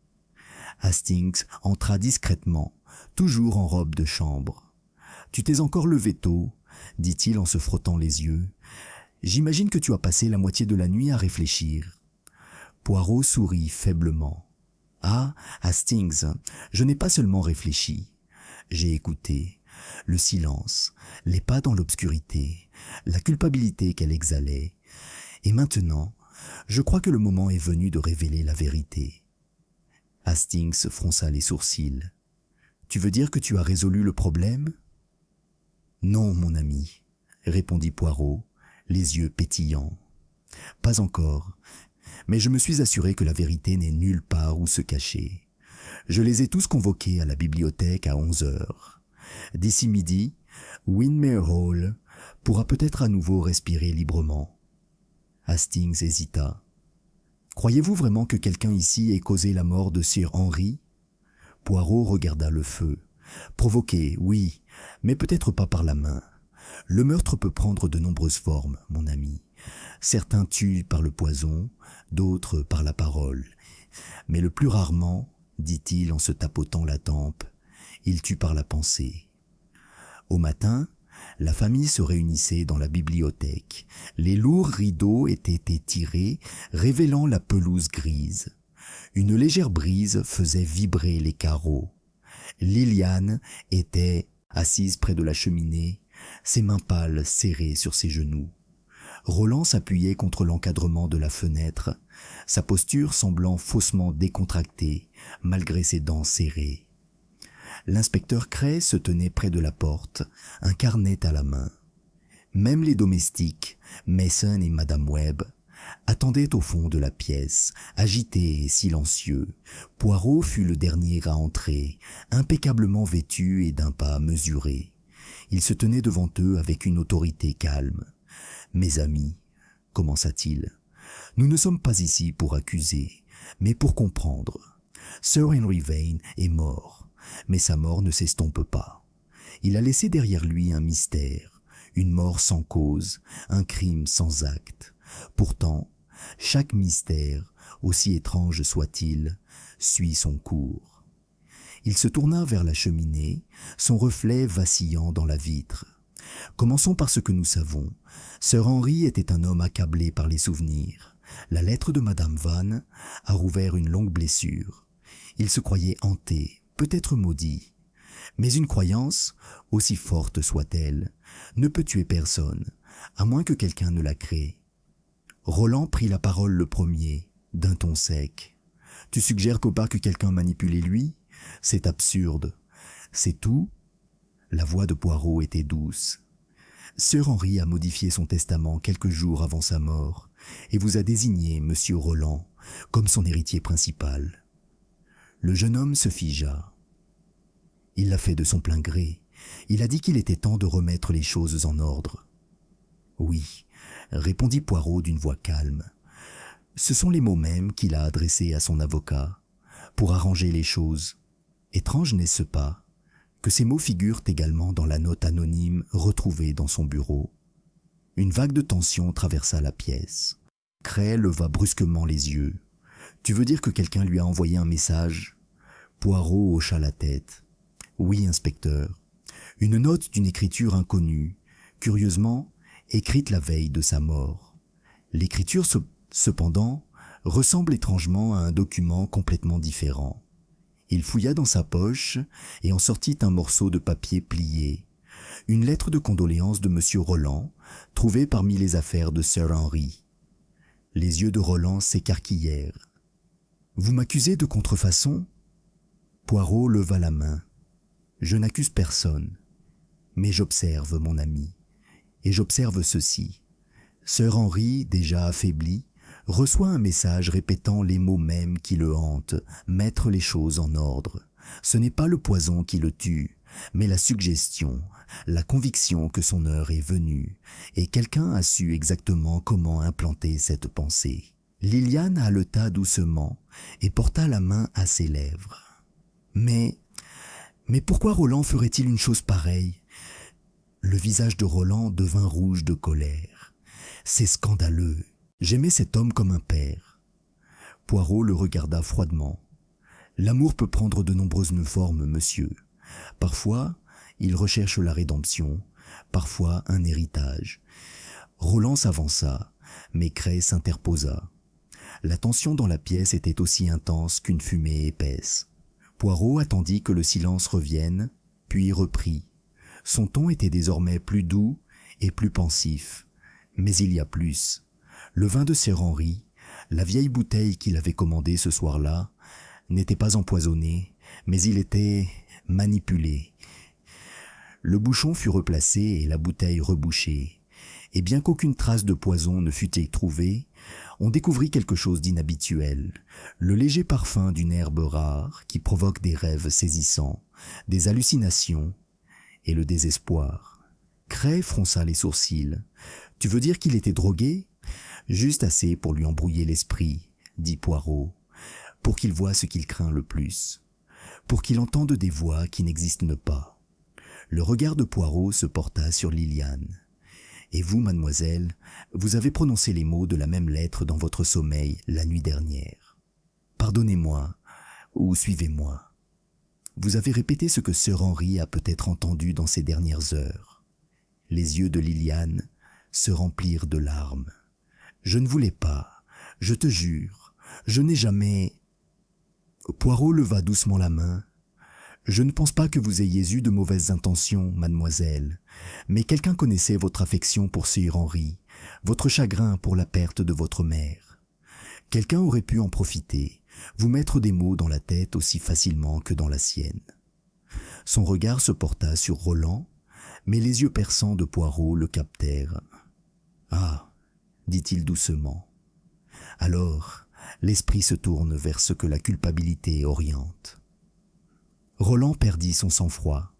Hastings entra discrètement, toujours en robe de chambre. « Tu t'es encore levé tôt » dit-il en se frottant les yeux. « J'imagine que tu as passé la moitié de la nuit à réfléchir. » Poirot sourit faiblement. « Ah, Hastings, je n'ai pas seulement réfléchi. J'ai écouté. Le silence, les pas dans l'obscurité, la culpabilité qu'elle exhalait. Et maintenant, je crois que le moment est venu de révéler la vérité. » Hastings fronça les sourcils. « Tu veux dire que tu as résolu le problème ?»« Non, mon ami, » répondit Poirot, les yeux pétillants. « Pas encore, mais je me suis assuré que la vérité n'est nulle part où se cacher. Je les ai tous convoqués à la bibliothèque à 11 heures. D'ici midi, Windermere Hall pourra peut-être à nouveau respirer librement. » Hastings hésita. « Croyez-vous vraiment que quelqu'un ici ait causé la mort de Sir Henry ?» Poirot regarda le feu. « Provoqué, oui, mais peut-être pas par la main. Le meurtre peut prendre de nombreuses formes, mon ami. Certains tuent par le poison, d'autres par la parole. Mais le plus rarement, dit-il en se tapotant la tempe, ils tuent par la pensée. » Au matin, la famille se réunissait dans la bibliothèque. Les lourds rideaux étaient étirés, révélant la pelouse grise. Une légère brise faisait vibrer les carreaux. Liliane était assise près de la cheminée, ses mains pâles serrées sur ses genoux. Roland s'appuyait contre l'encadrement de la fenêtre, sa posture semblant faussement décontractée, malgré ses dents serrées. L'inspecteur Cray se tenait près de la porte, un carnet à la main. Même les domestiques, Mason et Madame Webb, attendaient au fond de la pièce, agités et silencieux. Poirot fut le dernier à entrer, impeccablement vêtu et d'un pas mesuré. Il se tenait devant eux avec une autorité calme. « Mes amis, » commença-t-il, « nous ne sommes pas ici pour accuser, mais pour comprendre. Sir Henry Vane est mort, mais sa mort ne s'estompe pas. Il a laissé derrière lui un mystère, une mort sans cause, un crime sans acte. Pourtant, chaque mystère, aussi étrange soit-il, suit son cours. » Il se tourna vers la cheminée, son reflet vacillant dans la vitre. « Commençons par ce que nous savons. Sir Henry était un homme accablé par les souvenirs. La lettre de Madame Vann a rouvert une longue blessure. Il se croyait hanté, peut-être maudit. Mais une croyance, aussi forte soit-elle, ne peut tuer personne, à moins que quelqu'un ne la crée. » Roland prit la parole le premier. d'un ton sec. Tu suggères qu'au pas que quelqu'un manipulait lui? C'est absurde. C'est tout? La voix de Poirot était douce. Sir Henry a modifié son testament quelques jours avant sa mort et vous a désigné Monsieur Roland comme son héritier principal. Le jeune homme se figea. Il l'a fait de son plein gré. Il a dit qu'il était temps de remettre les choses en ordre. Oui, répondit Poirot d'une voix calme. Ce sont les mots mêmes qu'il a adressés à son avocat pour arranger les choses. Étrange n'est-ce pas que ces mots figurent également dans la note anonyme retrouvée dans son bureau. Une vague de tension traversa la pièce. Cray leva brusquement les yeux. « Tu veux dire que quelqu'un lui a envoyé un message ?» Poirot hocha la tête. « Oui, inspecteur. Une note d'une écriture inconnue, curieusement écrite la veille de sa mort. L'écriture, cependant, ressemble étrangement à un document complètement différent. Il fouilla dans sa poche et en sortit un morceau de papier plié. Une lettre de condoléances de Monsieur Roland, trouvée parmi les affaires de Sir Henry. Les yeux de Roland s'écarquillèrent. « Vous m'accusez de contrefaçon ?» Poirot leva la main. « Je n'accuse personne. Mais j'observe, mon ami. Et j'observe ceci. Sir Henry, déjà affaibli, reçoit un message répétant les mots mêmes qui le hantent, mettre les choses en ordre. Ce n'est pas le poison qui le tue, mais la suggestion, la conviction que son heure est venue, et quelqu'un a su exactement comment implanter cette pensée. Liliane haleta doucement et porta la main à ses lèvres. Mais pourquoi Roland ferait-il une chose pareille ? Le visage de Roland devint rouge de colère. C'est scandaleux. J'aimais cet homme comme un père. Poirot le regarda froidement. L'amour peut prendre de nombreuses formes, monsieur. Parfois, il recherche la rédemption, parfois un héritage. Roland s'avança, mais Cray s'interposa. La tension dans la pièce était aussi intense qu'une fumée épaisse. Poirot attendit que le silence revienne, puis reprit. Son ton était désormais plus doux et plus pensif. Mais il y a plus. Le vin de Sir Henry, la vieille bouteille qu'il avait commandée ce soir-là, n'était pas empoisonné, mais il était manipulé. Le bouchon fut replacé et la bouteille rebouchée. Et bien qu'aucune trace de poison ne fût y trouvée, on découvrit quelque chose d'inhabituel, le léger parfum d'une herbe rare qui provoque des rêves saisissants, des hallucinations et le désespoir. Cray fronça les sourcils. « Tu veux dire qu'il était drogué ?»« Juste assez pour lui embrouiller l'esprit, » dit Poirot, « pour qu'il voie ce qu'il craint le plus, pour qu'il entende des voix qui n'existent pas. » Le regard de Poirot se porta sur Liliane. « Et vous, mademoiselle, vous avez prononcé les mots de la même lettre dans votre sommeil la nuit dernière. Pardonnez-moi, ou suivez-moi. Vous avez répété ce que Sir Henry a peut-être entendu dans ces dernières heures. » Les yeux de Liliane se remplirent de larmes. « Je ne voulais pas, je te jure, je n'ai jamais... » Poirot leva doucement la main. « Je ne pense pas que vous ayez eu de mauvaises intentions, mademoiselle, mais quelqu'un connaissait votre affection pour Sir Henry, votre chagrin pour la perte de votre mère. Quelqu'un aurait pu en profiter, vous mettre des mots dans la tête aussi facilement que dans la sienne. » Son regard se porta sur Roland, mais les yeux perçants de Poirot le captèrent. « Ah !» dit-il doucement. « Alors, l'esprit se tourne vers ce que la culpabilité oriente. » Roland perdit son sang-froid.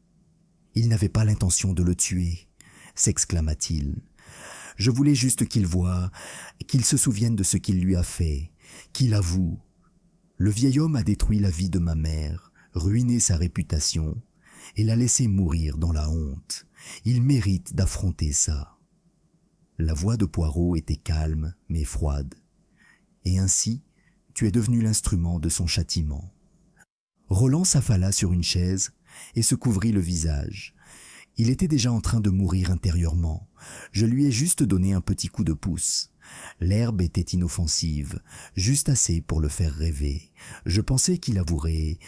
« Il n'avait pas l'intention de le tuer, » s'exclama-t-il. « Je voulais juste qu'il voie, qu'il se souvienne de ce qu'il lui a fait, qu'il avoue. Le vieil homme a détruit la vie de ma mère, ruiné sa réputation, et l'a laissé mourir dans la honte. Il mérite d'affronter ça. » La voix de Poirot était calme mais froide. « Et ainsi, tu es devenu l'instrument de son châtiment. » Roland s'affala sur une chaise et se couvrit le visage. Il était déjà en train de mourir intérieurement. Je lui ai juste donné un petit coup de pouce. L'herbe était inoffensive, juste assez pour le faire rêver. Je pensais qu'il avouerait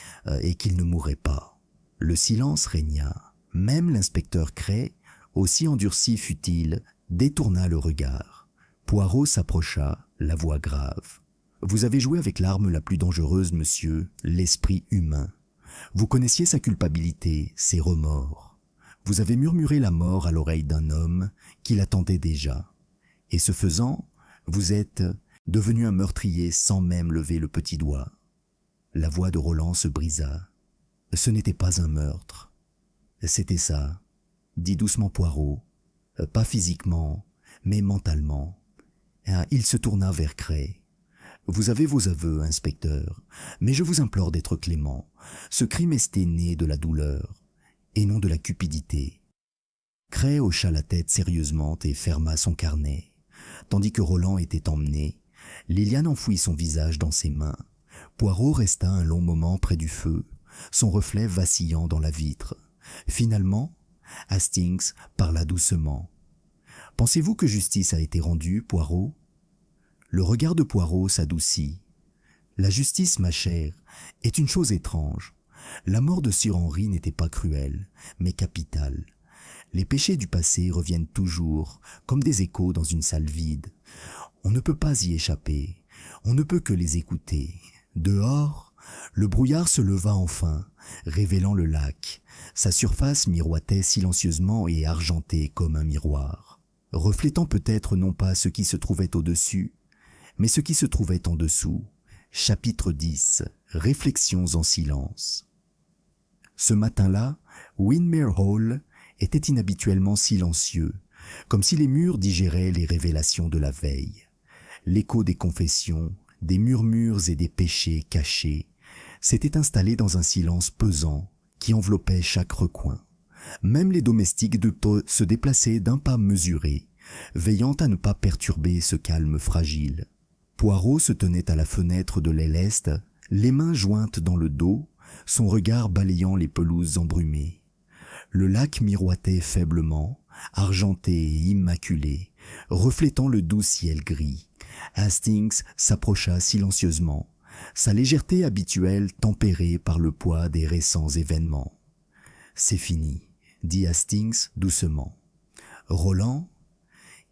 et qu'il ne mourrait pas. Le silence régna. Même l'inspecteur Cray, aussi endurci fut-il, détourna le regard. Poirot s'approcha, la voix grave. Vous avez joué avec l'arme la plus dangereuse, monsieur, l'esprit humain. Vous connaissiez sa culpabilité, ses remords. Vous avez murmuré la mort à l'oreille d'un homme qui l'attendait déjà. Et ce faisant, vous êtes devenu un meurtrier sans même lever le petit doigt. La voix de Roland se brisa. Ce n'était pas un meurtre. C'était ça, dit doucement Poirot. Pas physiquement, mais mentalement. Il se tourna vers Cray. Vous avez vos aveux, inspecteur, mais je vous implore d'être clément. Ce crime était né de la douleur, et non de la cupidité. Cray hocha la tête sérieusement et ferma son carnet. Tandis que Roland était emmené, Liliane enfouit son visage dans ses mains. Poirot resta un long moment près du feu, son reflet vacillant dans la vitre. Finalement, Hastings parla doucement. « Pensez-vous que justice a été rendue, Poirot ?» Le regard de Poirot s'adoucit. « La justice, ma chère, est une chose étrange. La mort de Sir Henry n'était pas cruelle, mais capitale. Les péchés du passé reviennent toujours, comme des échos dans une salle vide. On ne peut pas y échapper, on ne peut que les écouter. Dehors, le brouillard se leva enfin, révélant le lac. Sa surface miroitait silencieusement et argentée comme un miroir, reflétant peut-être non pas ce qui se trouvait au-dessus, mais ce qui se trouvait en dessous. Chapitre 10. Réflexions en silence. Ce matin-là, Windermere Hall était inhabituellement silencieux, comme si les murs digéraient les révélations de la veille. L'écho des confessions, des murmures et des péchés cachés s'était installé dans un silence pesant qui enveloppait chaque recoin. Même les domestiques se déplaçaient d'un pas mesuré, veillant à ne pas perturber ce calme fragile. Poirot se tenait à la fenêtre de l'aile est, les mains jointes dans le dos, son regard balayant les pelouses embrumées. Le lac miroitait faiblement, argenté et immaculé, reflétant le doux ciel gris. Hastings s'approcha silencieusement, sa légèreté habituelle tempérée par le poids des récents événements. « C'est fini », dit Hastings doucement. « Roland,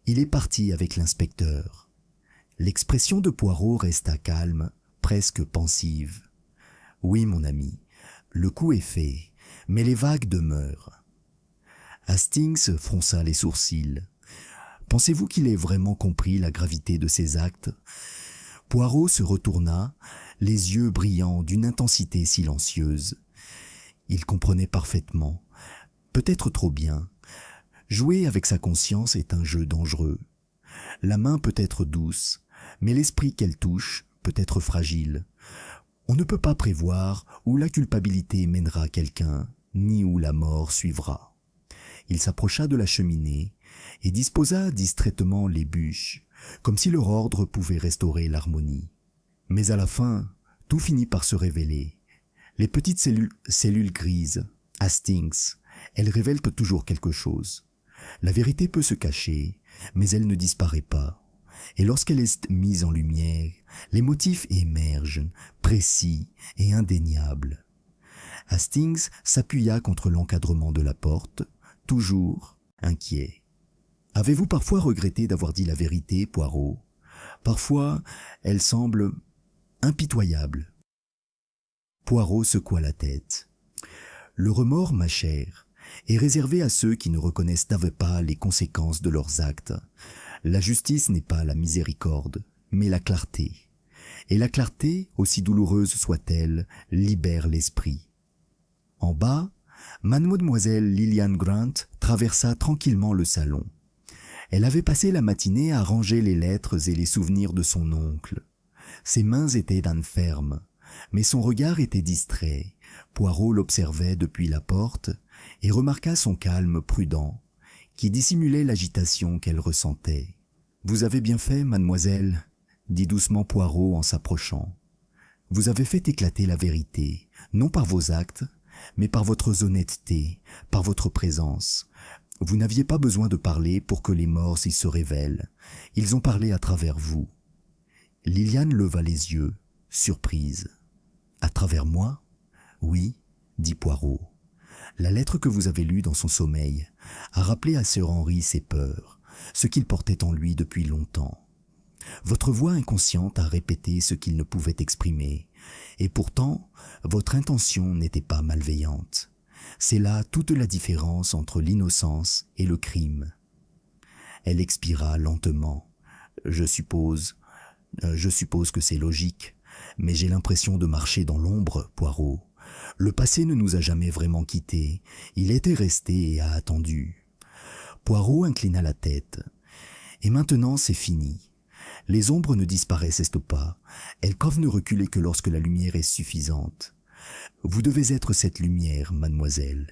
il est parti avec l'inspecteur. » L'expression de Poirot resta calme, presque pensive. « Oui, mon ami, le coup est fait, mais les vagues demeurent. » Hastings fronça les sourcils. « Pensez-vous qu'il ait vraiment compris la gravité de ses actes ?» Poirot se retourna, les yeux brillants d'une intensité silencieuse. Il comprenait parfaitement, peut-être trop bien. Jouer avec sa conscience est un jeu dangereux. La main peut être douce, mais l'esprit qu'elle touche peut être fragile. On ne peut pas prévoir où la culpabilité mènera quelqu'un, ni où la mort suivra. Il s'approcha de la cheminée et disposa distraitement les bûches, comme si leur ordre pouvait restaurer l'harmonie. Mais à la fin, tout finit par se révéler. Les petites cellules grises, Hastings, elles révèlent toujours quelque chose. La vérité peut se cacher, mais elle ne disparaît pas. Et lorsqu'elle est mise en lumière, les motifs émergent, précis et indéniables. Hastings s'appuya contre l'encadrement de la porte, toujours inquiet. « Avez-vous parfois regretté d'avoir dit la vérité, Poirot ? Parfois, elle semble impitoyable. » Poirot secoua la tête. « Le remords, ma chère, est réservé à ceux qui ne reconnaissent pas les conséquences de leurs actes. La justice n'est pas la miséricorde, mais la clarté. Et la clarté, aussi douloureuse soit-elle, libère l'esprit. » En bas, mademoiselle Lilian Grant traversa tranquillement le salon. Elle avait passé la matinée à ranger les lettres et les souvenirs de son oncle. Ses mains étaient d'âne ferme, mais son regard était distrait. Poirot l'observait depuis la porte et remarqua son calme prudent, qui dissimulait l'agitation qu'elle ressentait. « Vous avez bien fait, mademoiselle, » dit doucement Poirot en s'approchant. « Vous avez fait éclater la vérité, non par vos actes, mais par votre honnêteté, par votre présence. Vous n'aviez pas besoin de parler pour que les morts y se révèlent. Ils ont parlé à travers vous. » Liliane leva les yeux, surprise. « À travers moi ? » ?»« Oui, » dit Poirot. « La lettre que vous avez lue dans son sommeil a rappelé à Sir Henry ses peurs, ce qu'il portait en lui depuis longtemps. Votre voix inconsciente a répété ce qu'il ne pouvait exprimer, et pourtant, votre intention n'était pas malveillante. C'est là toute la différence entre l'innocence et le crime. Elle expira lentement. Je suppose que c'est logique, mais j'ai l'impression de marcher dans l'ombre, Poirot. Le passé ne nous a jamais vraiment quittés. Il était resté et a attendu. Poirot inclina la tête. Et maintenant, c'est fini. Les ombres ne disparaissent pas. Elles peuvent ne reculer que lorsque la lumière est suffisante. Vous devez être cette lumière, mademoiselle.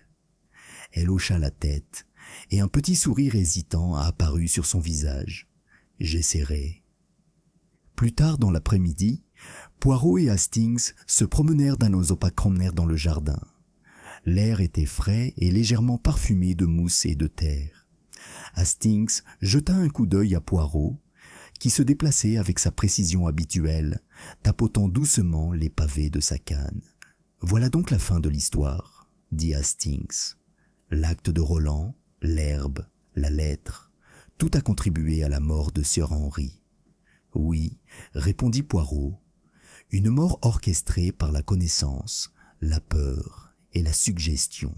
Elle hocha la tête, et un petit sourire hésitant a apparu sur son visage. J'essaierai. Plus tard dans l'après-midi, Poirot et Hastings se promenèrent d'un promenèrent dans le jardin. L'air était frais et légèrement parfumé de mousse et de terre. Hastings jeta un coup d'œil à Poirot, qui se déplaçait avec sa précision habituelle, tapotant doucement les pavés de sa canne. « Voilà donc la fin de l'histoire, » dit Hastings. L'acte de Roland, l'herbe, la lettre, tout a contribué à la mort de Sir Henry. « Oui, » répondit Poirot, « une mort orchestrée par la connaissance, la peur et la suggestion.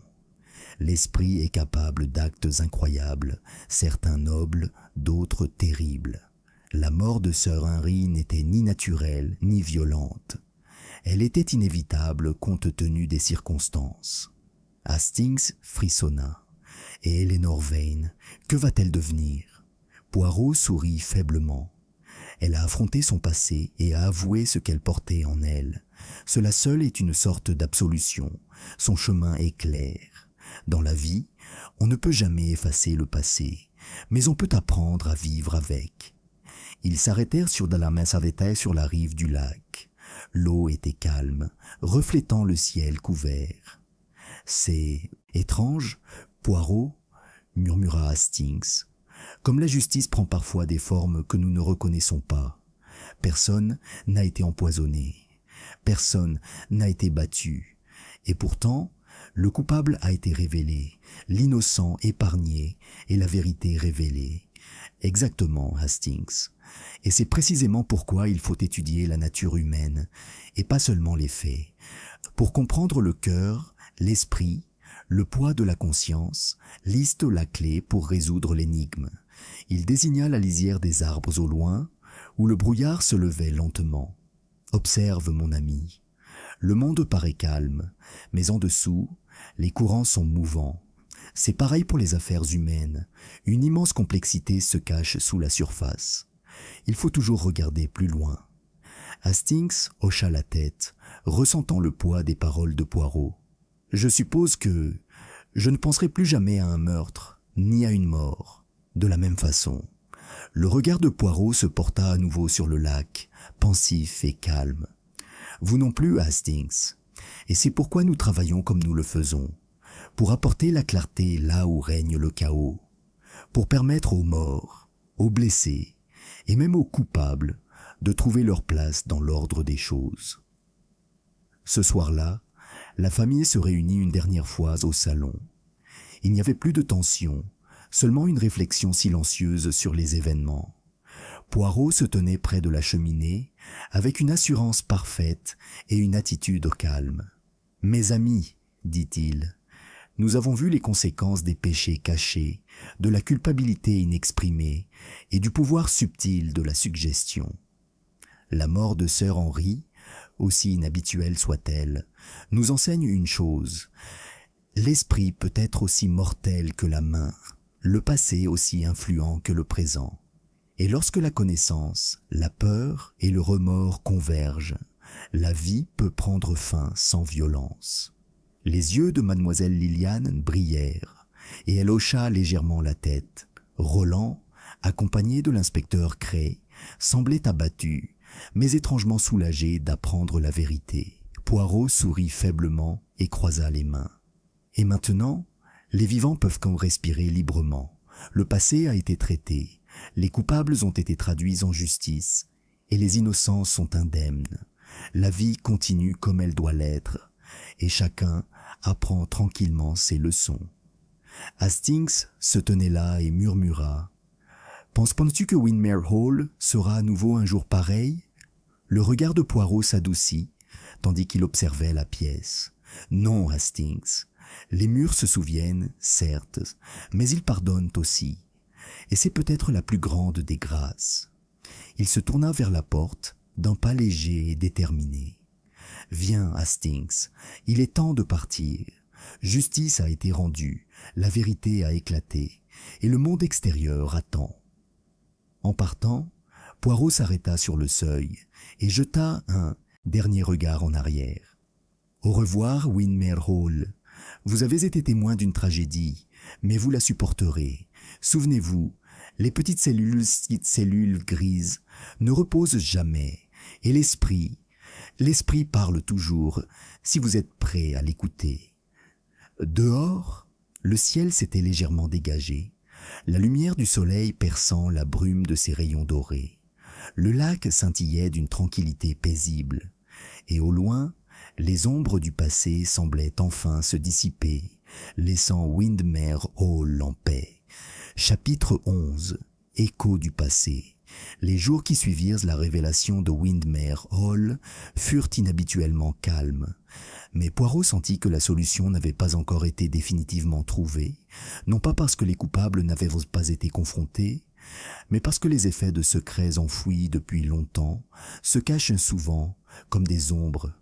L'esprit est capable d'actes incroyables, certains nobles, d'autres terribles. La mort de Sir Henry n'était ni naturelle ni violente. Elle était inévitable compte tenu des circonstances. » Hastings frissonna. « Et Eleanor Vane, que va-t-elle devenir ?» Poirot sourit faiblement. Elle a affronté son passé et a avoué ce qu'elle portait en elle. Cela seul est une sorte d'absolution. Son chemin est clair. Dans la vie, on ne peut jamais effacer le passé, mais on peut apprendre à vivre avec. Ils s'arrêtèrent sur la rive du lac. L'eau était calme, reflétant le ciel couvert. « C'est étrange, Poirot, » murmura Hastings. « Comme la justice prend parfois des formes que nous ne reconnaissons pas. Personne n'a été empoisonné, personne n'a été battu, et pourtant, le coupable a été révélé, l'innocent épargné et la vérité révélée. » Exactement, Hastings. Et c'est précisément pourquoi il faut étudier la nature humaine, et pas seulement les faits. Pour comprendre le cœur, l'esprit, le poids de la conscience, liste la clé pour résoudre l'énigme. Il désigna la lisière des arbres au loin, où le brouillard se levait lentement. Observe, mon ami. Le monde paraît calme, mais en dessous, les courants sont mouvants. C'est pareil pour les affaires humaines. Une immense complexité se cache sous la surface. Il faut toujours regarder plus loin. Hastings hocha la tête, ressentant le poids des paroles de Poirot. « Je suppose que je ne penserai plus jamais à un meurtre, ni à une mort. » De la même façon, le regard de Poirot se porta à nouveau sur le lac, pensif et calme. « Vous non plus, Hastings. Et c'est pourquoi nous travaillons comme nous le faisons. Pour apporter la clarté là où règne le chaos. Pour permettre aux morts, aux blessés, et même aux coupables, de trouver leur place dans l'ordre des choses. » Ce soir-là, la famille se réunit une dernière fois au salon. Il n'y avait plus de tension, seulement une réflexion silencieuse sur les événements. Poirot se tenait près de la cheminée, avec une assurance parfaite et une attitude calme. « Mes amis, dit-il, nous avons vu les conséquences des péchés cachés, de la culpabilité inexprimée et du pouvoir subtil de la suggestion. La mort de Sir Henry, aussi inhabituelle soit-elle, nous enseigne une chose. L'esprit peut être aussi mortel que la main, le passé aussi influent que le présent. Et lorsque la connaissance, la peur et le remords convergent, la vie peut prendre fin sans violence. » Les yeux de mademoiselle Liliane brillèrent, et elle hocha légèrement la tête. Roland, accompagné de l'inspecteur Cray, semblait abattu, mais étrangement soulagé d'apprendre la vérité. Poirot sourit faiblement et croisa les mains. « Et maintenant, les vivants peuvent respirer librement. Le passé a été traité, les coupables ont été traduits en justice, et les innocents sont indemnes. La vie continue comme elle doit l'être, et chacun apprend tranquillement ses leçons. » Hastings se tenait là et murmura « Penses-tu que Windmere Hall sera à nouveau un jour pareil? Le regard de Poirot s'adoucit, tandis qu'il observait la pièce. Non, Hastings. Les murs se souviennent, certes, mais ils pardonnent aussi. Et c'est peut-être la plus grande des grâces. Il se tourna vers la porte, d'un pas léger et déterminé. Viens, Hastings, il est temps de partir. Justice a été rendue, la vérité a éclaté, et le monde extérieur attend. En partant, Poirot s'arrêta sur le seuil et jeta un dernier regard en arrière. Au revoir, Windmere Hall. Vous avez été témoin d'une tragédie, mais vous la supporterez. Souvenez-vous, les petites cellules grises ne reposent jamais, et l'esprit parle toujours, si vous êtes prêt à l'écouter. Dehors, le ciel s'était légèrement dégagé, la lumière du soleil perçant la brume de ses rayons dorés. Le lac scintillait d'une tranquillité paisible, et au loin, les ombres du passé semblaient enfin se dissiper, laissant Windmere Hall en paix. Chapitre 11. Écho du passé. Les jours qui suivirent la révélation de Windmere Hall furent inhabituellement calmes. Mais Poirot sentit que la solution n'avait pas encore été définitivement trouvée, non pas parce que les coupables n'avaient pas été confrontés, mais parce que les effets de secrets enfouis depuis longtemps se cachent souvent comme des ombres